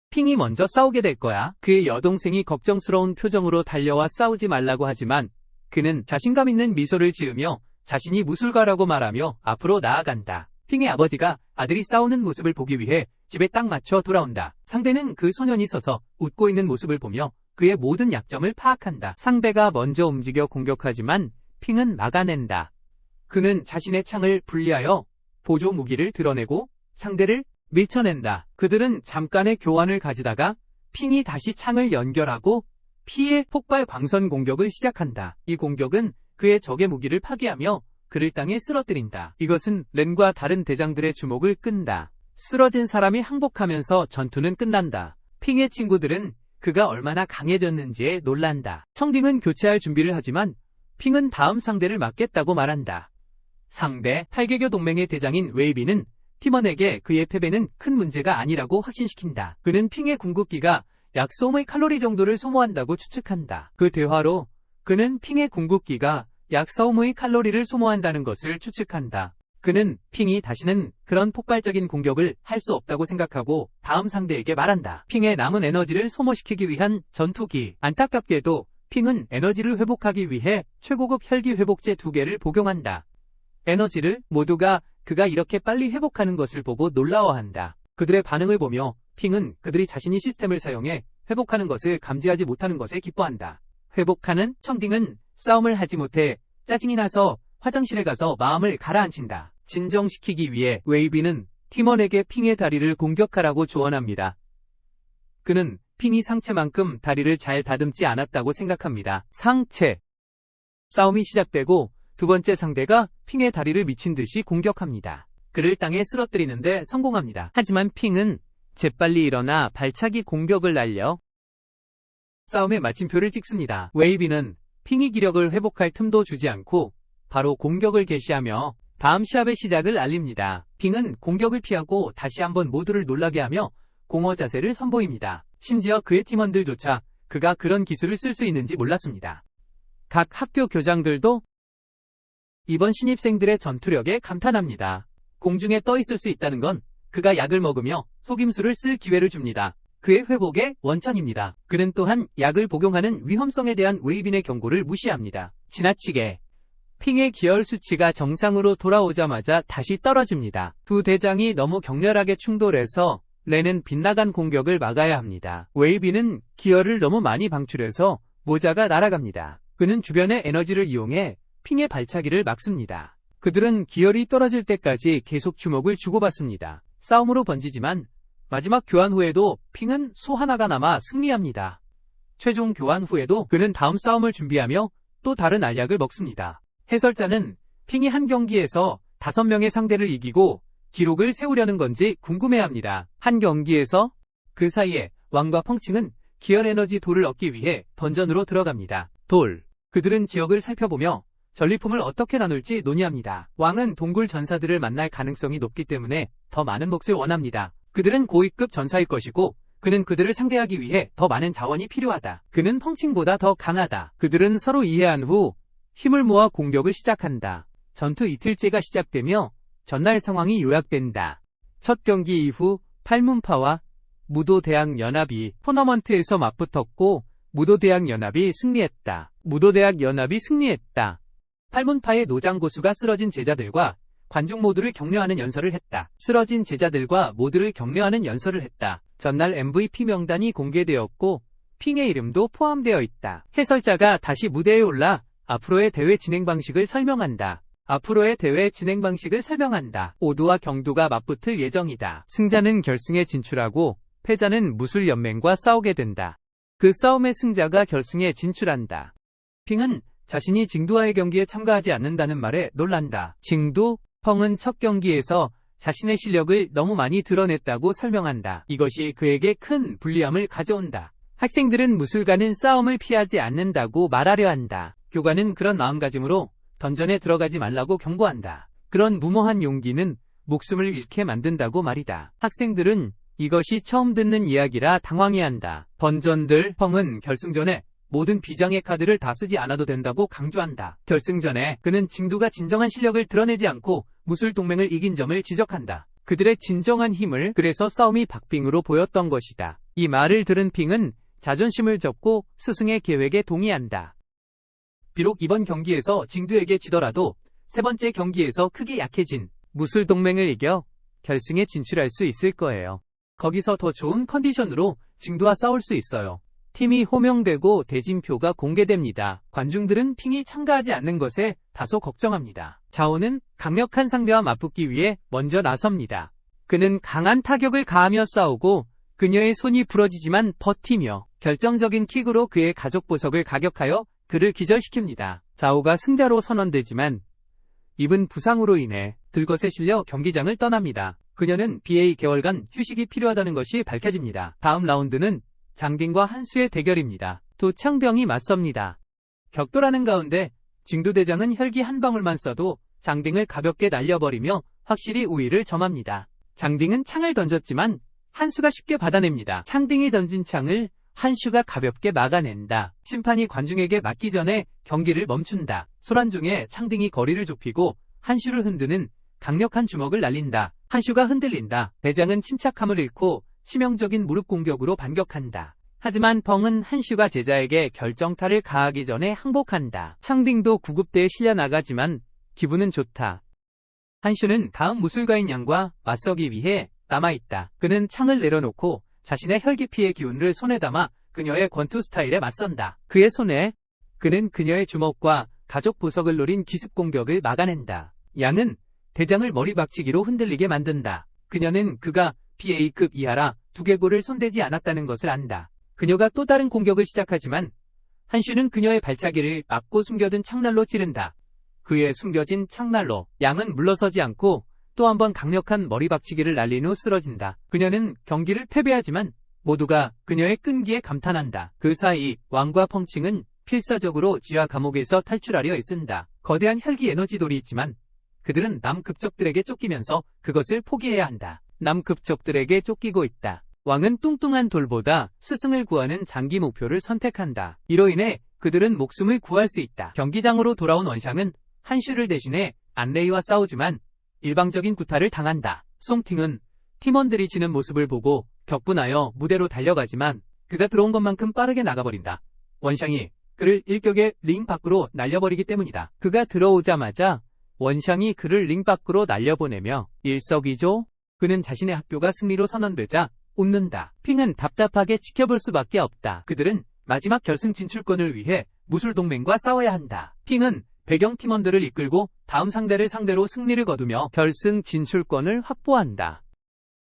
A: 핑이 먼저 싸우게 될 거야. 그의 여동생이 걱정스러운 표정으로 달려와 싸우지 말라고 하지만 그는 자신감 있는 미소를 지으며 자신이 무술가라고 말하며 앞으로 나아간다. 핑의 아버지가 아들이 싸우는 모습을 보기 위해 집에 딱 맞춰 돌아온다. 상대는 그 소년이 서서 웃고 있는 모습을 보며 그의 모든 약점을 파악한다. 상대가 먼저 움직여 공격하지만 핑은 막아낸다. 그는 자신의 창을 분리하여 보조 무기를 드러내고 상대를 밀쳐낸다. 그들은 잠깐의 교환을 가지다가 핑이 다시 창을 연결하고 피해 폭발 광선 공격을 시작한다. 이 공격은 그의 적의 무기를 파괴하며 그를 땅에 쓰러뜨린다. 이것은 렌과 다른 대장들의 주목을 끈다. 쓰러진 사람이 항복하면서 전투는 끝난다. 핑의 친구들은 그가 얼마나 강해졌는지에 놀란다. 청딩은 교체할 준비를 하지만 핑은 다음 상대를 막겠다고 말한다. 상대 8개교 동맹의 대장인 웨이비는 팀원에게 그의 패배는 큰 문제가 아니라고 확신시킨다. 그는 핑의 궁극기가 약 소음의 칼로리 정도를 소모한다고 추측한다. 그 대화로 그는 핑의 궁극기가 약 소음의 칼로리를 소모한다는 것을 추측한다. 그는 핑이 다시는 그런 폭발적인 공격을 할 수 없다고 생각하고 다음 상대에게 말한다. 핑의 남은 에너지를 소모시키기 위한 전투기. 안타깝게도 핑은 에너지를 회복하기 위해 최고급 혈기 회복제 2개를 복용한다. 에너지를 모두가 그가 이렇게 빨리 회복하는 것을 보고 놀라워한다. 그들의 반응을 보며 핑은 그들이 자신이 시스템을 사용해 회복하는 것을 감지하지 못하는 것에 기뻐한다. 회복하는 청딩은 싸움을 하지 못해 짜증이 나서 화장실에 가서 마음을 가라앉힌다. 진정시키기 위해 웨이비는 팀원에게 핑의 다리를 공격하라고 조언합니다. 그는 핑이 상체만큼 다리를 잘 다듬지 않았다고 생각합니다. 상체. 싸움이 시작되고 두 번째 상대가 핑의 다리를 미친 듯이 공격합니다. 그를 땅에 쓰러뜨리는데 성공합니다. 하지만 핑은 재빨리 일어나 발차기 공격을 날려 싸움의 마침표를 찍습니다. 웨이비는 핑이 기력을 회복할 틈도 주지 않고 바로 공격을 개시하며 다음 시합의 시작을 알립니다. 핑은 공격을 피하고 다시 한번 모두를 놀라게 하며 공허 자세를 선보입니다. 심지어 그의 팀원들조차 그가 그런 기술을 쓸 수 있는지 몰랐습니다. 각 학교 교장들도 이번 신입생들의 전투력에 감탄합니다. 공중에 떠 있을 수 있다는 건 그가 약을 먹으며 속임수를 쓸 기회를 줍니다. 그의 회복의 원천입니다. 그는 또한 약을 복용하는 위험성에 대한 웨이빈의 경고를 무시합니다. 지나치게 핑의 기혈 수치가 정상으로 돌아오자마자 다시 떨어집니다. 두 대장이 너무 격렬하게 충돌해서 렌은 빗나간 공격을 막아야 합니다. 웨이빈은 기혈을 너무 많이 방출해서 모자가 날아갑니다. 그는 주변의 에너지를 이용해 핑의 발차기를 막습니다. 그들은 기혈이 떨어질 때까지 계속 주먹을 주고받습니다. 싸움으로 번지지만 마지막 교환 후에도 핑은 소 하나가 남아 승리합니다. 최종 교환 후에도 그는 다음 싸움을 준비하며 또 다른 알약을 먹습니다. 해설자는 핑이 한 경기에서 5명의 상대를 이기고 기록을 세우려는 건지 궁금해합니다. 한 경기에서 그 사이에 왕과 펑칭은 기혈 에너지 돌을 얻기 위해 던전으로 들어갑니다. 돌. 그들은 지역을 살펴보며 전리품을 어떻게 나눌지 논의합니다. 왕은 동굴 전사들을 만날 가능성이 높기 때문에 더 많은 몫을 원합니다. 그들은 고위급 전사일 것이고 그는 그들을 상대하기 위해 더 많은 자원이 필요하다. 그는 펑칭보다 더 강하다. 그들은 서로 이해한 후 힘을 모아 공격을 시작한다. 전투 이틀째가 시작되며 전날 상황이 요약된다. 첫 경기 이후 팔문파와 무도대학연합이 토너먼트에서 맞붙었고 무도대학연합이 승리했다. 무도대학연합이 승리했다. 팔문파의 노장고수가 쓰러진 제자들과 관중 모두를 격려하는 연설을 했다. 쓰러진 제자들과 모두를 격려하는 연설을 했다. 전날 MVP 명단이 공개되었고 핑의 이름도 포함되어 있다. 해설자가 다시 무대에 올라 앞으로의 대회 진행 방식을 설명한다. 앞으로의 대회 진행 방식을 설명한다. 오두와 경두가 맞붙을 예정이다. 승자는 결승에 진출하고 패자는 무술연맹과 싸우게 된다. 그 싸움의 승자가 결승에 진출한다. 핑은 자신이 징두와의 경기에 참가하지 않는다는 말에 놀란다. 징두, 펑은 첫 경기에서 자신의 실력을 너무 많이 드러냈다고 설명한다. 이것이 그에게 큰 불리함을 가져온다. 학생들은 무술가는 싸움을 피하지 않는다고 말하려 한다. 교관은 그런 마음가짐으로 던전에 들어가지 말라고 경고한다. 그런 무모한 용기는 목숨을 잃게 만든다고 말이다. 학생들은 이것이 처음 듣는 이야기라 당황해한다. 던전들, 펑은 결승전에 모든 비장의 카드를 다 쓰지 않아도 된다고 강조한다. 결승전에 그는 징두가 진정한 실력을 드러내지 않고 무술 동맹을 이긴 점을 지적한다. 그들의 진정한 힘을 그래서 싸움이 박빙으로 보였던 것이다. 이 말을 들은 핑은 자존심을 접고 스승의 계획에 동의한다. 비록 이번 경기에서 징두에게 지더라도 세 번째 경기에서 크게 약해진 무술 동맹을 이겨 결승에 진출할 수 있을 거예요. 거기서 더 좋은 컨디션으로 징두와 싸울 수 있어요. 팀이 호명되고 대진표가 공개됩니다. 관중들은 핑이 참가하지 않는 것에 다소 걱정합니다. 자오는 강력한 상대와 맞붙기 위해 먼저 나섭니다. 그는 강한 타격을 가하며 싸우고 그녀의 손이 부러지지만 버티며 결정적인 킥으로 그의 가족 보석을 가격하여 그를 기절시킵니다. 자오가 승자로 선언되지만 입은 부상으로 인해 들것에 실려 경기장을 떠납니다. 그녀는 BA 개월간 휴식이 필요하다는 것이 밝혀집니다. 다음 라운드는 장딩과 한수의 대결입니다. 두 창병이 맞섭니다. 격돌하는 가운데 징두 대장은 혈기 한 방울만 써도 장딩을 가볍게 날려버리며 확실히 우위를 점합니다. 장딩은 창을 던졌지만 한수가 쉽게 받아냅니다. 창딩이 던진 창을 한수가 가볍게 막아낸다. 심판이 관중에게 맞기 전에 경기를 멈춘다. 소란 중에 창딩이 거리를 좁히고 한수를 흔드는 강력한 주먹을 날린다. 한수가 흔들린다. 대장은 침착함을 잃고 치명적인 무릎 공격으로 반격한다. 하지만 펑은 한슈가 제자에게 결정타를 가하기 전에 항복한다. 창딩도 구급대에 실려 나가지만 기분은 좋다. 한슈는 다음 무술가인 양과 맞서기 위해 남아있다. 그는 창을 내려놓고 자신의 혈기피의 기운을 손에 담아 그녀의 권투 스타일에 맞선다. 그의 손에 그는 그녀의 주먹과 가족 보석을 노린 기습 공격을 막아낸다. 양은 대장을 머리박치기로 흔들리게 만든다. 그녀는 그가 BA급 이하라 두개골을 손대지 않았다는 것을 안다. 그녀가 또 다른 공격을 시작하지만 한슈는 그녀의 발차기를 막고 숨겨둔 창날로 찌른다. 그의 숨겨진 창날로 양은 물러서지 않고 또 한 번 강력한 머리박치기를 날린 후 쓰러진다. 그녀는 경기를 패배하지만 모두가 그녀의 끈기에 감탄한다. 그 사이 왕과 펑칭은 필사적으로 지하 감옥에서 탈출하려 애쓴다. 거대한 혈기 에너지돌이 있지만 그들은 남급적들에게 쫓기면서 그것을 포기해야 한다. 남급적들에게 쫓기고 있다. 왕은 뚱뚱한 돌보다 스승을 구하는 장기 목표를 선택한다. 이로 인해 그들은 목숨을 구할 수 있다. 경기장으로 돌아온 원샹은 한슈를 대신해 안레이와 싸우지만 일방적인 구타를 당한다. 송팅은 팀원들이 지는 모습을 보고 격분하여 무대로 달려가지만 그가 들어온 것만큼 빠르게 나가버린다. 원샹이 그를 일격에 링 밖으로 날려버리기 때문이다. 그가 들어오자마자 원샹이 그를 링 밖으로 날려보내며 일석이조 그는 자신의 학교가 승리로 선언되자 웃는다. 핑은 답답하게 지켜볼 수밖에 없다. 그들은 마지막 결승 진출권을 위해 무술동맹과 싸워야 한다. 핑은 배경 팀원들을 이끌고 다음 상대를 상대로 승리를 거두며 결승 진출권을 확보한다.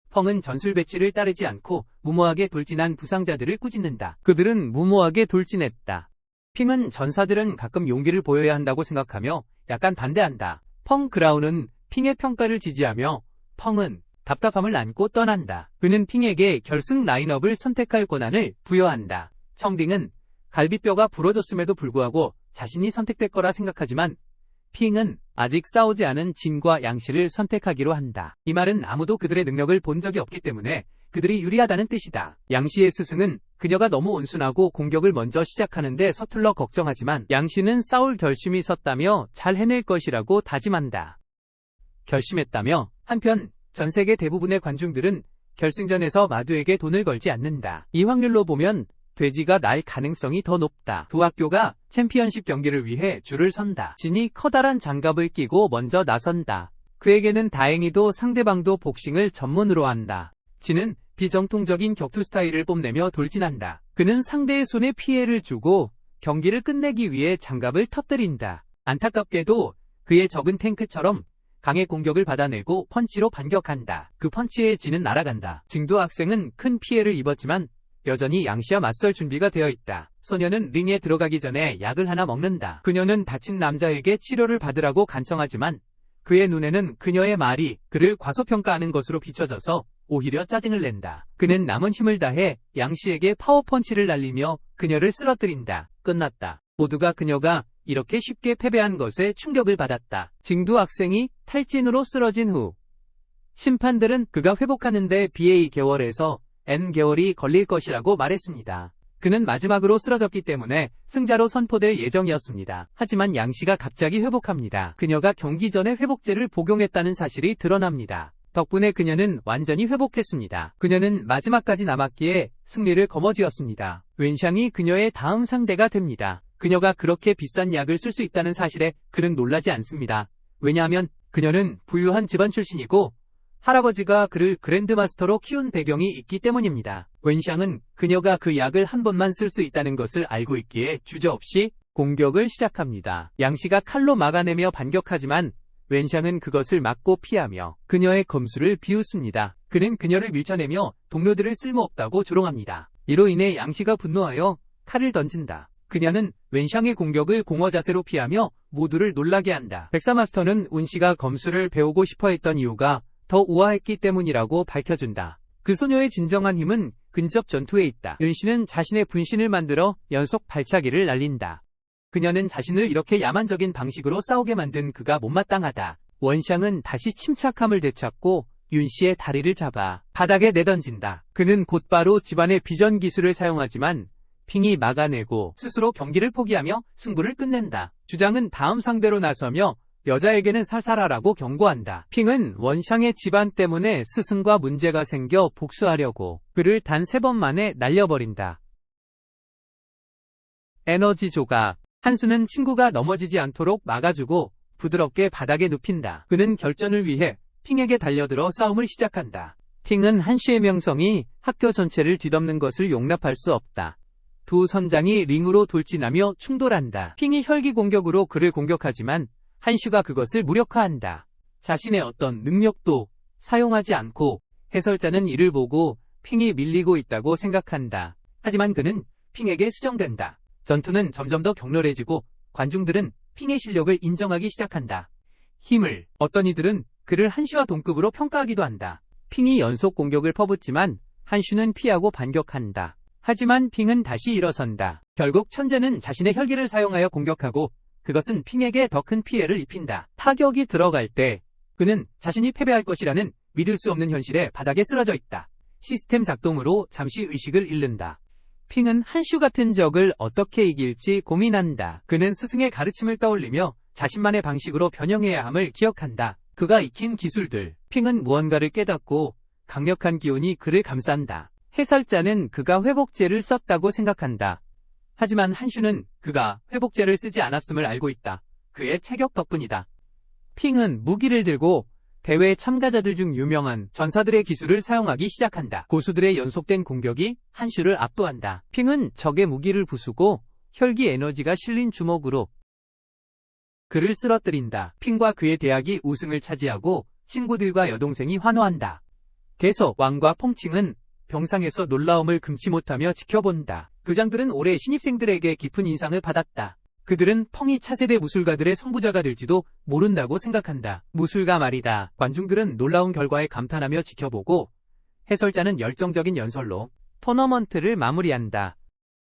A: 펑은 전술 배치를 따르지 않고 무모하게 돌진한 부상자들을 꾸짖는다. 그들은 무모하게 돌진했다. 핑은 전사들은 가끔 용기를 보여야 한다고 생각하며 약간 반대한다. 펑 그라운은 핑의 평가를 지지하며 펑은 답답함을 안고 떠난다. 그는 핑에게 결승 라인업을 선택할 권한을 부여한다. 청딩은 갈비뼈가 부러졌음에도 불구하고 자신이 선택될 거라 생각하지만 핑은 아직 싸우지 않은 진과 양씨를 선택하기로 한다. 이 말은 아무도 그들의 능력을 본 적이 없기 때문에 그들이 유리하다는 뜻이다. 양씨의 스승은 그녀가 너무 온순하고 공격을 먼저 시작하는데 서툴러 걱정하지만 양씨는 싸울 결심이 섰다며 잘 해낼 것이라고 다짐한다. 결심했다며 한편 전 세계 대부분의 관중들은 결승전에서 마두에게 돈을 걸지 않는다. 이 확률로 보면 돼지가 날 가능성이 더 높다. 두 학교가 챔피언십 경기를 위해 줄을 선다. 진이 커다란 장갑을 끼고 먼저 나선다. 그에게는 다행히도 상대방도 복싱을 전문으로 한다. 진은 비정통적인 격투 스타일을 뽐내며 돌진한다. 그는 상대의 손에 피해를 주고 경기를 끝내기 위해 장갑을 터뜨린다. 안타깝게도 그의 적은 탱크처럼 강의 공격을 받아내고 펀치로 반격한다. 그 펀치에 진은 날아간다. 징두 학생은 큰 피해를 입었지만 여전히 양씨와 맞설 준비가 되어 있다. 소녀는 링에 들어가기 전에 약을 하나 먹는다. 그녀는 다친 남자에게 치료를 받으라고 간청하지만 그의 눈에는 그녀의 말이 그를 과소평가하는 것으로 비춰져서 오히려 짜증을 낸다. 그는 남은 힘을 다해 양씨에게 파워펀치를 날리며 그녀를 쓰러뜨린다. 끝났다. 모두가 그녀가 이렇게 쉽게 패배한 것에 충격을 받았다. 징두 학생이 탈진으로 쓰러진 후 심판들은 그가 회복하는데 BA 개월에서 N개월이 걸릴 것이라고 말했습니다. 그는 마지막으로 쓰러졌기 때문에 승자로 선포될 예정이었습니다. 하지만 양씨가 갑자기 회복합니다. 그녀가 경기 전에 회복제를 복용했다는 사실이 드러납니다. 덕분에 그녀는 완전히 회복했습니다. 그녀는 마지막까지 남았기에 승리를 거머쥐었습니다. 웬샹이 그녀의 다음 상대가 됩니다. 그녀가 그렇게 비싼 약을 쓸 수 있다는 사실에 그는 놀라지 않습니다. 왜냐하면 그녀는 부유한 집안 출신이고 할아버지가 그를 그랜드마스터로 키운 배경이 있기 때문입니다. 웬샹은 그녀가 그 약을 한 번만 쓸 수 있다는 것을 알고 있기에 주저없이 공격을 시작합니다. 양씨가 칼로 막아내며 반격하지만 웬샹은 그것을 막고 피하며 그녀의 검수를 비웃습니다. 그는 그녀를 밀쳐내며 동료들을 쓸모없다고 조롱합니다. 이로 인해 양씨가 분노하여 칼을 던진다. 그녀는 웬샹의 공격을 공허 자세로 피하며 모두를 놀라게 한다. 백사마스터는 운씨가 검수를 배우고 싶어 했던 이유가 더 우아했기 때문이라고 밝혀준다. 그 소녀의 진정한 힘은 근접 전투에 있다. 윤씨는 자신의 분신을 만들어 연속 발차기를 날린다. 그녀는 자신을 이렇게 야만적인 방식으로 싸우게 만든 그가 못마땅하다. 원샹은 다시 침착함을 되찾고 윤씨의 다리를 잡아 바닥에 내던진다. 그는 곧바로 집안의 비전 기술을 사용하지만 핑이 막아내고 스스로 경기를 포기하며 승부를 끝낸다. 주장은 다음 상대로 나서며 여자에게는 살살하라고 경고한다. 핑은 원샹의 집안 때문에 스승과 문제가 생겨 복수하려고 그를 단 3번 만에 날려버린다. 에너지 조각. 한수는 친구가 넘어지지 않도록 막아주고 부드럽게 바닥에 눕힌다. 그는 결전을 위해 핑에게 달려들어 싸움을 시작한다. 핑은 한슈의 명성이 학교 전체를 뒤덮는 것을 용납할 수 없다. 두 선장이 링으로 돌진하며 충돌한다. 핑이 혈기 공격으로 그를 공격하지만 한슈가 그것을 무력화한다. 자신의 어떤 능력도 사용하지 않고 해설자는 이를 보고 핑이 밀리고 있다고 생각한다. 하지만 그는 핑에게 수정된다. 전투는 점점 더 격렬해지고 관중들은 핑의 실력을 인정하기 시작한다. 힘을. 어떤 이들은 그를 한슈와 동급으로 평가하기도 한다. 핑이 연속 공격을 퍼붓지만 한슈는 피하고 반격한다. 하지만 핑은 다시 일어선다. 결국 천재는 자신의 혈기를 사용하여 공격하고 그것은 핑에게 더 큰 피해를 입힌다. 타격이 들어갈 때 그는 자신이 패배할 것이라는 믿을 수 없는 현실에 바닥에 쓰러져 있다. 시스템 작동으로 잠시 의식을 잃는다. 핑은 한슈 같은 적을 어떻게 이길지 고민한다. 그는 스승의 가르침을 떠올리며 자신만의 방식으로 변형해야 함을 기억한다. 그가 익힌 기술들. 핑은 무언가를 깨닫고 강력한 기운이 그를 감싼다. 해설자는 그가 회복제를 썼다고 생각한다. 하지만 한슈는 그가 회복제를 쓰지 않았음을 알고 있다. 그의 체격 덕분이다. 핑은 무기를 들고 대회 참가자들 중 유명한 전사들의 기술을 사용하기 시작한다. 고수들의 연속된 공격이 한슈를 압도한다. 핑은 적의 무기를 부수고 혈기 에너지가 실린 주먹으로 그를 쓰러뜨린다. 핑과 그의 대학이 우승을 차지하고 친구들과 여동생이 환호한다. 계속 왕과 펑칭은 병상에서 놀라움을 금치 못하며 지켜본다. 교장들은 올해 신입생들에게 깊은 인상을 받았다. 그들은 펑이 차세대 무술가들의 선구자가 될지도 모른다고 생각한다. 무술가 말이다. 관중들은 놀라운 결과에 감탄하며 지켜보고 해설자는 열정적인 연설로 토너먼트를 마무리한다.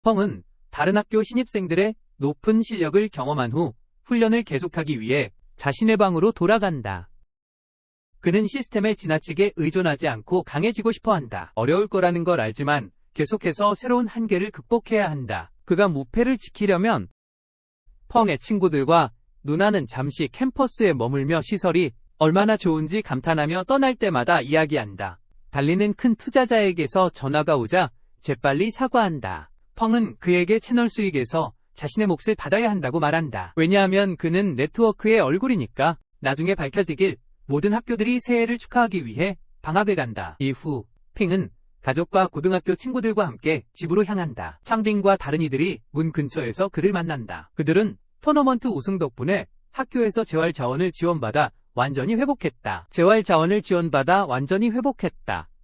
A: 펑은 다른 학교 신입생들의 높은 실력을 경험한 후 훈련을 계속하기 위해 자신의 방으로 돌아간다. 그는 시스템에 지나치게 의존하지 않고 강해지고 싶어한다. 어려울 거라는 걸 알지만 계속해서 새로운 한계를 극복해야 한다. 그가 무패를 지키려면 펑의 친구들과 누나는 잠시 캠퍼스에 머물며 시설이 얼마나 좋은지 감탄하며 떠날 때마다 이야기한다. 달리는 큰 투자자에게서 전화가 오자 재빨리 사과한다. 펑은 그에게 채널 수익에서 자신의 몫을 받아야 한다고 말한다. 왜냐하면 그는 네트워크의 얼굴이니까. 나중에 밝혀지길 모든 학교들이 새해를 축하하기 위해 방학을 간다. 이후 핑은 가족과 고등학교 친구들과 함께 집으로 향한다. 창빈과 다른 이들이 문 근처에서 그를 만난다. 그들은 토너먼트 우승 덕분에 학교에서 재활 자원을 지원받아 완전히 회복했다.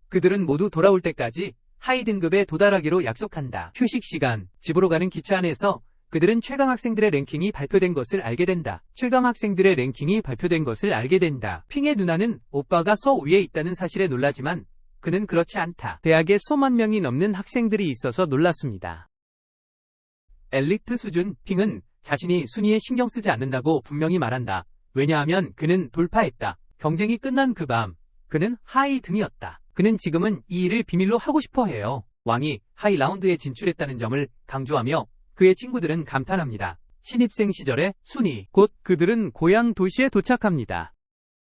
A: 그들은 모두 돌아올 때까지 하이 등급에 도달하기로 약속한다. 휴식 시간, 집으로 가는 기차 안에서 그들은 최강 학생들의 랭킹이 발표된 것을 알게 된다. 핑의 누나는 오빠가 서 위에 있다는 사실에 놀라지만 그는 그렇지 않다. 대학에 수만 명이 넘는 학생들이 있어서 놀랐습니다. 엘리트 수준. 핑은 자신이 순위에 신경 쓰지 않는다고 분명히 말한다. 왜냐하면 그는 돌파했다. 경쟁이 끝난 그 밤, 그는 하이 등이었다. 그는 지금은 이 일을 비밀로 하고 싶어 해요. 왕이 하이 라운드에 진출했다는 점을 강조하며 그의 친구들은 감탄합니다. 신입생 시절의 순위. 곧 그들은 고향 도시에 도착합니다.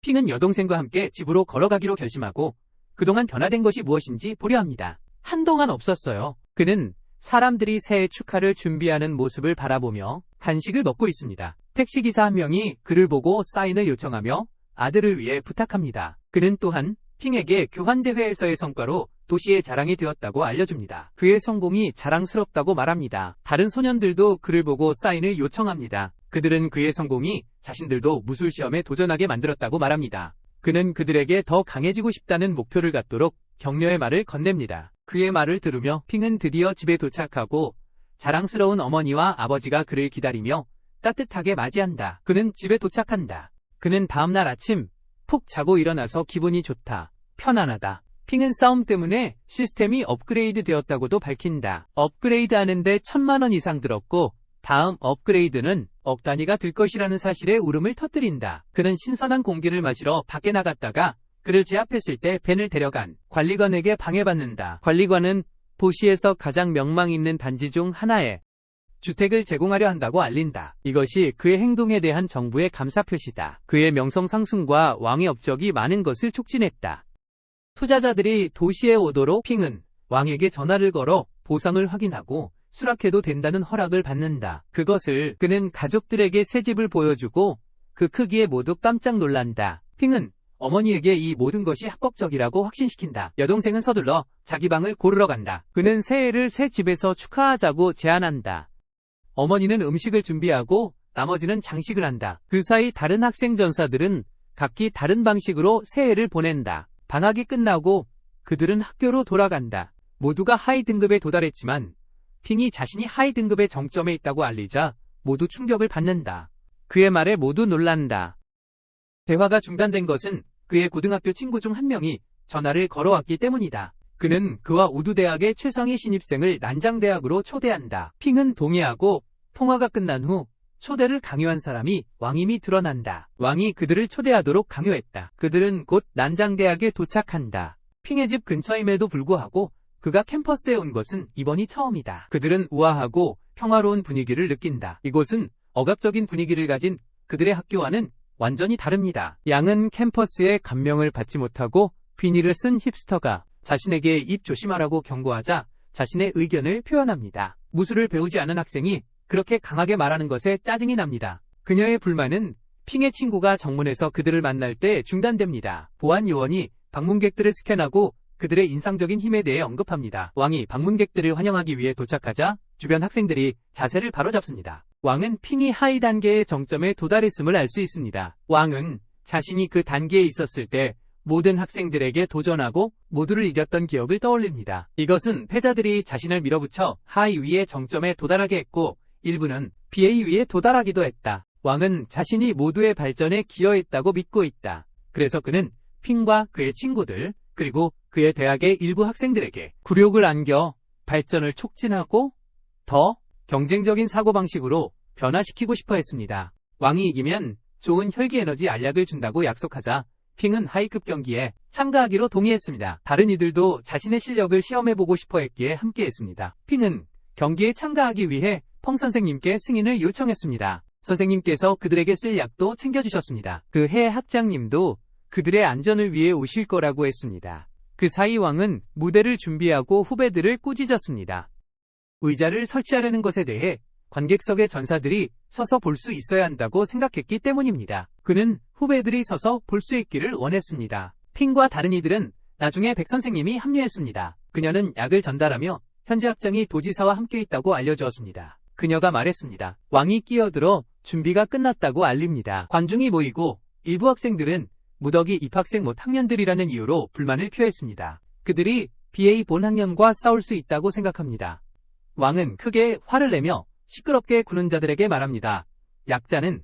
A: 핑은 여동생과 함께 집으로 걸어가기로 결심하고 그동안 변화된 것이 무엇인지 보려 합니다. 한동안 없었어요. 그는 사람들이 새해 축하를 준비하는 모습을 바라보며 간식을 먹고 있습니다. 택시기사 한 명이 그를 보고 사인을 요청하며 아들을 위해 부탁합니다. 그는 또한 핑에게 교환대회에서의 성과로 도시의 자랑이 되었다고 알려줍니다. 그의 성공이 자랑스럽다고 말합니다. 다른 소년들도 그를 보고 사인을 요청합니다. 그들은 그의 성공이 자신들도 무술시험에 도전하게 만들었다고 말합니다. 그는 그들에게 더 강해지고 싶다는 목표를 갖도록 격려의 말을 건넵니다. 그의 말을 들으며 핑은 드디어 집에 도착하고 자랑스러운 어머니와 아버지가 그를 기다리며 따뜻하게 맞이한다. 그는 집에 도착한다. 그는 다음날 아침 푹 자고 일어나서 기분이 좋다. 편안하다. 핑은 싸움 때문에 시스템이 업그레이드 되었다고도 밝힌다. 업그레이드 하는데 1000만 원 이상 들었고 다음 업그레이드는 억 단위가 들 것이라는 사실에 울음을 터뜨린다. 그는 신선한 공기를 마시러 밖에 나갔다가 그를 제압했을 때 벤을 데려간 관리관에게 방해받는다. 관리관은 도시에서 가장 명망 있는 단지 중 하나에 주택을 제공하려 한다고 알린다. 이것이 그의 행동에 대한 정부의 감사 표시다. 그의 명성 상승과 왕의 업적이 많은 것을 촉진했다. 투자자들이 도시에 오도록 핑은 왕에게 전화를 걸어 보상을 확인하고 수락해도 된다는 허락을 받는다. 그것을 그는 가족들에게 새 집을 보여주고 그 크기에 모두 깜짝 놀란다. 핑은 어머니에게 이 모든 것이 합법적이라고 확신시킨다. 여동생은 서둘러 자기 방을 고르러 간다. 그는 새해를 새 집에서 축하하자고 제안한다. 어머니는 음식을 준비하고 나머지는 장식을 한다. 그 사이 다른 학생 전사들은 각기 다른 방식으로 새해를 보낸다. 방학이 끝나고 그들은 학교로 돌아간다. 모두가 하이 등급에 도달했지만 핑이 자신이 하이 등급의 정점에 있다고 알리자 모두 충격을 받는다. 그의 말에 모두 놀란다. 대화가 중단된 것은 그의 고등학교 친구 중 한 명이 전화를 걸어왔기 때문이다. 그는 그와 우두대학의 최상위 신입생을 난장대학으로 초대한다. 핑은 동의하고 통화가 끝난 후 초대를 강요한 사람이 왕임이 드러난다. 왕이 그들을 초대하도록 강요했다. 그들은 곧 난장대학에 도착한다. 핑의 집 근처임에도 불구하고 그가 캠퍼스에 온 것은 이번이 처음이다. 그들은 우아하고 평화로운 분위기를 느낀다. 이곳은 억압적인 분위기를 가진 그들의 학교와는 완전히 다릅니다. 양은 캠퍼스에 감명을 받지 못하고 비닐을 쓴 힙스터가 자신에게 입 조심하라고 경고하자 자신의 의견을 표현합니다. 무술을 배우지 않은 학생이 그렇게 강하게 말하는 것에 짜증이 납니다. 그녀의 불만은 핑의 친구가 정문에서 그들을 만날 때 중단됩니다. 보안 요원이 방문객들을 스캔하고 그들의 인상적인 힘에 대해 언급합니다. 왕이 방문객들을 환영하기 위해 도착하자 주변 학생들이 자세를 바로잡습니다. 왕은 핑이 하위 단계의 정점에 도달했음을 알 수 있습니다. 왕은 자신이 그 단계에 있었을 때 모든 학생들에게 도전하고 모두를 이겼던 기억을 떠올립니다. 이것은 패자들이 자신을 밀어붙여 하위 위의 정점에 도달하게 했고 일부는 BA 위에 도달하기도 했다. 왕은 자신이 모두의 발전에 기여했다고 믿고 있다. 그래서 그는 핑과 그의 친구들 그리고 그의 대학의 일부 학생들에게 굴욕을 안겨 발전을 촉진하고 더 경쟁적인 사고방식으로 변화시키고 싶어 했습니다. 왕이 이기면 좋은 혈기에너지 알약을 준다고 약속하자 핑은 하이급 경기에 참가하기로 동의했습니다. 다른 이들도 자신의 실력을 시험해보고 싶어 했기에 함께했습니다. 핑은 경기에 참가하기 위해 펑 선생님께 승인을 요청했습니다. 선생님께서 그들에게 쓸 약도 챙겨주셨습니다. 그 해 학장님도 그들의 안전을 위해 오실 거라고 했습니다. 그 사이 왕은 무대를 준비하고 후배들을 꾸짖었습니다. 의자를 설치하려는 것에 대해 관객석의 전사들이 서서 볼 수 있어야 한다고 생각했기 때문입니다. 그는 후배들이 서서 볼 수 있기를 원했습니다. 핑과 다른 이들은 나중에 백 선생님이 합류했습니다. 그녀는 약을 전달하며 현재 학장이 도지사와 함께 있다고 알려주었습니다. 그녀가 말했습니다. 왕이 끼어들어 준비가 끝났다고 알립니다. 관중이 모이고 일부 학생들은 무더기 입학생 못 학년들이라는 이유로 불만을 표했습니다. 그들이 BA 본 학년과 싸울 수 있다고 생각합니다. 왕은 크게 화를 내며 시끄럽게 구는 자들에게 말합니다. 약자는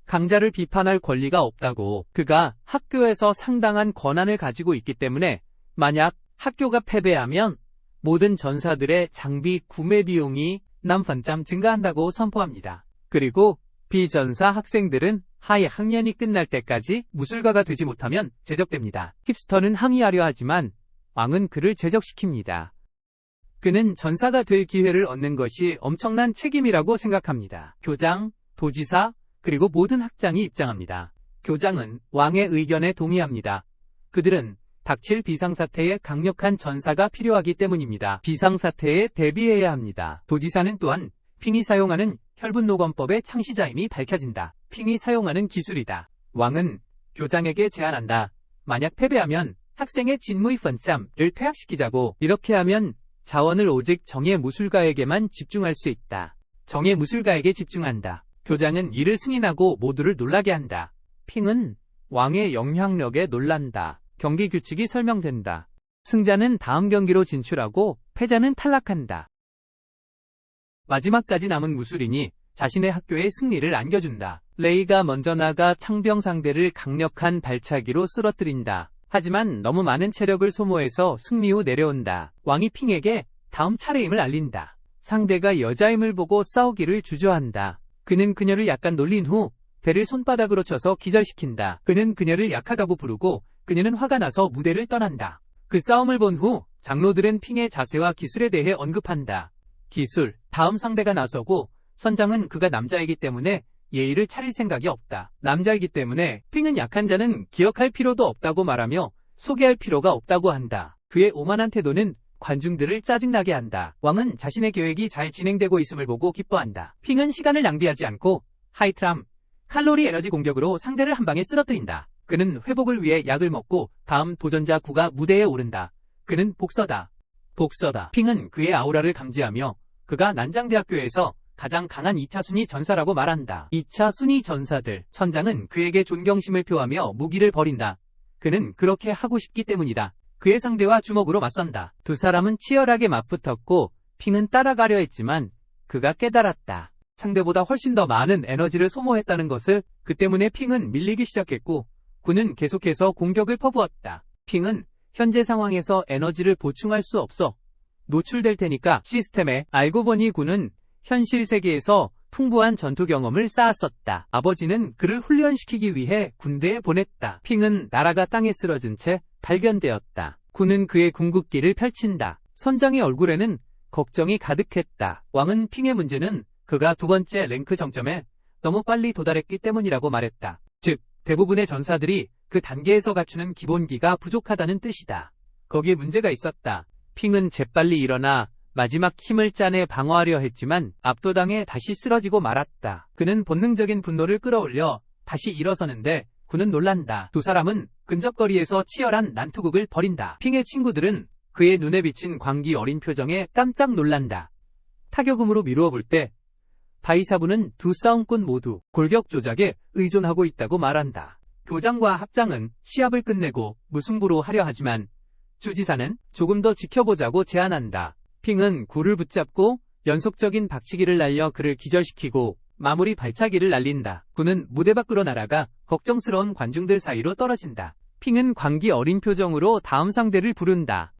A: 강자를 비판할 권리가 없다고. 그가 학교에서 상당한 권한을 가지고 있기 때문에 만약 학교가 패배하면 모든 전사들의 장비 구매 비용이 남펀짬 증가한다고 선포합니다. 그리고 비전사 학생들은 하위 학년이 끝날 때까지 무술가가 되지 못하면 제적됩니다. 힙스터는 항의하려 하지만 왕은 그를 제적시킵니다. 그는 전사가 될 기회를 얻는 것이 엄청난 책임이라고 생각합니다. 교장, 도지사, 그리고 모든 학장이 입장합니다. 교장은 왕의 의견에 동의합니다. 그들은 닥칠 비상사태에 강력한 전사가 필요하기 때문입니다. 비상사태에 대비해야 합니다. 도지사는 또한 핑이 사용하는 혈분노검법의 창시자임이 밝혀진다. 핑이 사용하는 기술이다. 왕은 교장에게 제안한다. 만약 패배하면 학생의 진무이 펀쌈을 퇴학시키자고. 이렇게 하면 자원을 오직 정예 무술가에게만 집중할 수 있다. 정예 무술가에게 집중한다. 교장은 이를 승인하고 모두를 놀라게 한다. 핑은 왕의 영향력에 놀란다. 경기 규칙이 설명된다. 승자는 다음 경기로 진출하고 패자는 탈락한다. 마지막까지 남은 무술인이 자신의 학교에 승리를 안겨준다. 레이가 먼저 나가 창병 상대를 강력한 발차기로 쓰러뜨린다. 하지만 너무 많은 체력을 소모해서 승리 후 내려온다. 왕이 핑에게 다음 차례임을 알린다. 상대가 여자임을 보고 싸우기를 주저한다. 그는 그녀를 약간 놀린 후 배를 손바닥으로 쳐서 기절시킨다. 그는 그녀를 약하다고 부르고 그녀는 화가 나서 무대를 떠난다. 그 싸움을 본 후 장로들은 핑의 자세와 기술에 대해 언급한다. 기술, 다음 상대가 나서고 선장은 그가 남자이기 때문에 예의를 차릴 생각이 없다. 남자이기 때문에 핑은 약한 자는 기억할 필요도 없다고 말하며 소개할 필요가 없다고 한다. 그의 오만한 태도는 관중들을 짜증나게 한다. 왕은 자신의 계획이 잘 진행되고 있음을 보고 기뻐한다. 핑은 시간을 낭비하지 않고 하이트람, 칼로리 에너지 공격으로 상대를 한 방에 쓰러뜨린다. 그는 회복을 위해 약을 먹고 다음 도전자 9가 무대에 오른다. 그는 복서다. 복서다. 핑은 그의 아우라를 감지하며 그가 난장대학교에서 가장 강한 2차 순위 전사라고 말한다. 2차 순위 전사들. 선장은 그에게 존경심을 표하며 무기를 버린다. 그는 그렇게 하고 싶기 때문이다. 그의 상대와 주먹으로 맞선다. 두 사람은 치열하게 맞붙었고 핑은 따라가려 했지만 그가 깨달았다. 상대보다 훨씬 더 많은 에너지를 소모했다는 것을. 그 때문에 핑은 밀리기 시작했고 군은 계속해서 공격을 퍼부었다. 핑은 현재 상황에서 에너지를 보충할 수 없어 노출될 테니까 시스템에. 알고 보니 군은 현실 세계에서 풍부한 전투 경험을 쌓았었다. 아버지는 그를 훈련시키기 위해 군대에 보냈다. 핑은 나라가 땅에 쓰러진 채 발견되었다. 군은 그의 궁극기를 펼친다. 선장의 얼굴에는 걱정이 가득했다. 왕은 핑의 문제는 그가 두 번째 랭크 정점에 너무 빨리 도달했기 때문이라고 말했다. 즉, 대부분의 전사들이 그 단계에서 갖추는 기본기가 부족하다는 뜻이다. 거기에 문제가 있었다. 핑은 재빨리 일어나 마지막 힘을 짜내 방어하려 했지만 압도당해 다시 쓰러지고 말았다. 그는 본능적인 분노를 끌어올려 다시 일어서는데 그는 놀란다. 두 사람은 근접거리에서 치열한 난투극을 벌인다. 핑의 친구들은 그의 눈에 비친 광기 어린 표정에 깜짝 놀란다. 타격음으로 미루어 볼 때 바이사부는 두 싸움꾼 모두 골격 조작에 의존하고 있다고 말한다. 교장과 학장은 시합을 끝내고 무승부로 하려 하지만 주지사는 조금 더 지켜보자고 제안한다. 핑은 굴을 붙잡고 연속적인 박치기를 날려 그를 기절시키고 마무리 발차기를 날린다. 그는 무대 밖으로 날아가 걱정스러운 관중들 사이로 떨어진다. 핑은 광기 어린 표정으로 다음 상대를 부른다.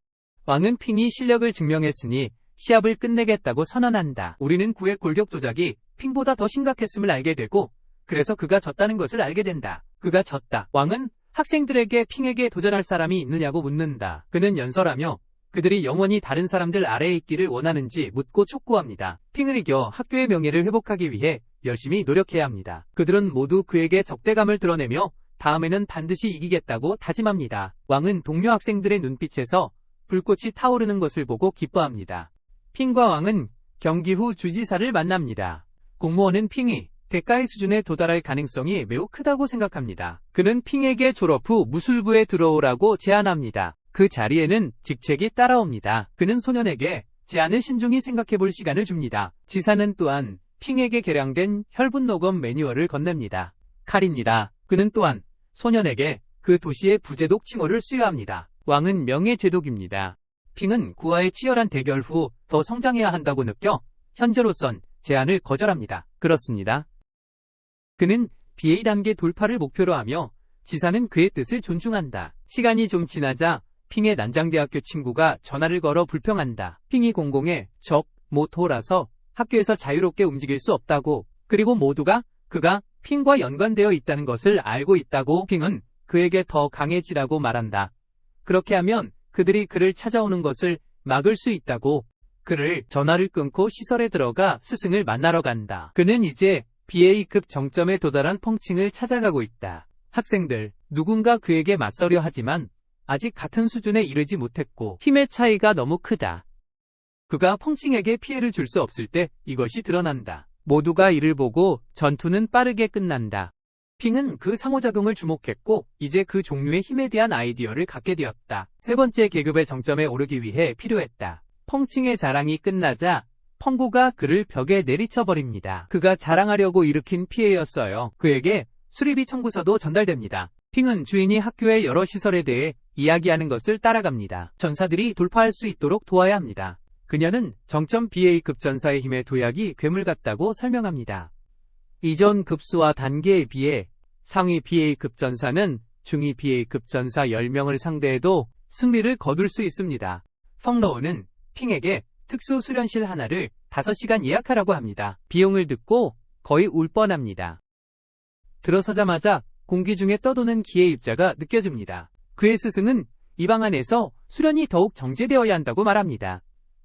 A: 왕은 핑이 실력을 증명했으니 시합을 끝내겠다고 선언한다. 우리는 그의 골격 조작이 핑보다 더 심각했음을 알게 되고 그래서 그가 졌다는 것을 알게 된다. 그가 졌다. 왕은 학생들에게 핑에게 도전할 사람이 있느냐고 묻는다. 그는 연설하며 그들이 영원히 다른 사람들 아래에 있기를 원하는지 묻고 촉구합니다. 핑을 이겨 학교의 명예를 회복하기 위해 열심히 노력해야 합니다. 그들은 모두 그에게 적대감을 드러내며 다음에는 반드시 이기겠다고 다짐합니다. 왕은 동료 학생들의 눈빛에서 불꽃이 타오르는 것을 보고 기뻐합니다. 핑과 왕은 경기 후 주지사를 만납니다. 공무원은 핑이 대가의 수준에 도달할 가능성이 매우 크다고 생각합니다. 그는 핑에게 졸업 후 무술부에 들어오라고 제안합니다. 그 자리에는 직책이 따라옵니다. 그는 소년에게 제안을 신중히 생각해볼 시간을 줍니다. 지사는 또한 핑에게 개량된 혈분녹음 매뉴얼을 건넵니다. 칼입니다. 그는 또한 소년에게 그 도시의 부제독 칭호를 수여합니다. 왕은 명예제독입니다. 핑은 구와의 치열한 대결 후 더 성장해야 한다고 느껴 현재로선 제안을 거절합니다. 그렇습니다. 그는 BA 단계 돌파를 목표로 하며 지사는 그의 뜻을 존중한다. 시간이 좀 지나자 핑의 난장대학교 친구가 전화를 걸어 불평한다. 핑이 공공의 적, 모토라서 학교에서 자유롭게 움직일 수 없다고, 그리고 모두가 그가 핑과 연관되어 있다는 것을 알고 있다고. 핑은 그에게 더 강해지라고 말한다. 그렇게 하면 그들이 그를 찾아오는 것을 막을 수 있다고. 그를 전화를 끊고 시설에 들어가 스승을 만나러 간다. 그는 이제 BA급 정점에 도달한 펑칭을 찾아가고 있다. 학생들, 누군가 그에게 맞서려 하지만 아직 같은 수준에 이르지 못했고 힘의 차이가 너무 크다. 그가 펑칭에게 피해를 줄 수 없을 때 이것이 드러난다. 모두가 이를 보고 전투는 빠르게 끝난다. 핑은 그 상호작용을 주목했고 이제 그 종류의 힘에 대한 아이디어를 갖게 되었다. 세 번째 계급의 정점에 오르기 위해 필요했다. 펑칭의 자랑이 끝나자 펑구가 그를 벽에 내리쳐버립니다. 그가 자랑하려고 일으킨 피해였어요. 그에게 수리비 청구서도 전달됩니다. 핑은 주인이 학교의 여러 시설에 대해 이야기하는 것을 따라갑니다. 전사들이 돌파할 수 있도록 도와야 합니다. 그녀는 정점 BA급 전사의 힘의 도약이 괴물 같다고 설명합니다. 이전 급수와 단계에 비해 상위 BA급 전사는 중위 BA급 전사 10명을 상대해도 승리를 거둘 수 있습니다. 펑러우는 핑에게 특수 수련실 하나를 5시간 예약하라고 합니다. 비용을 듣고 거의 울 뻔합니다. 들어서자마자 공기 중에 떠도는 기의 입자가 느껴집니다. 그의 스승은 이 방 안에서 수련이 더욱 정제되어야 한다고 말합니다.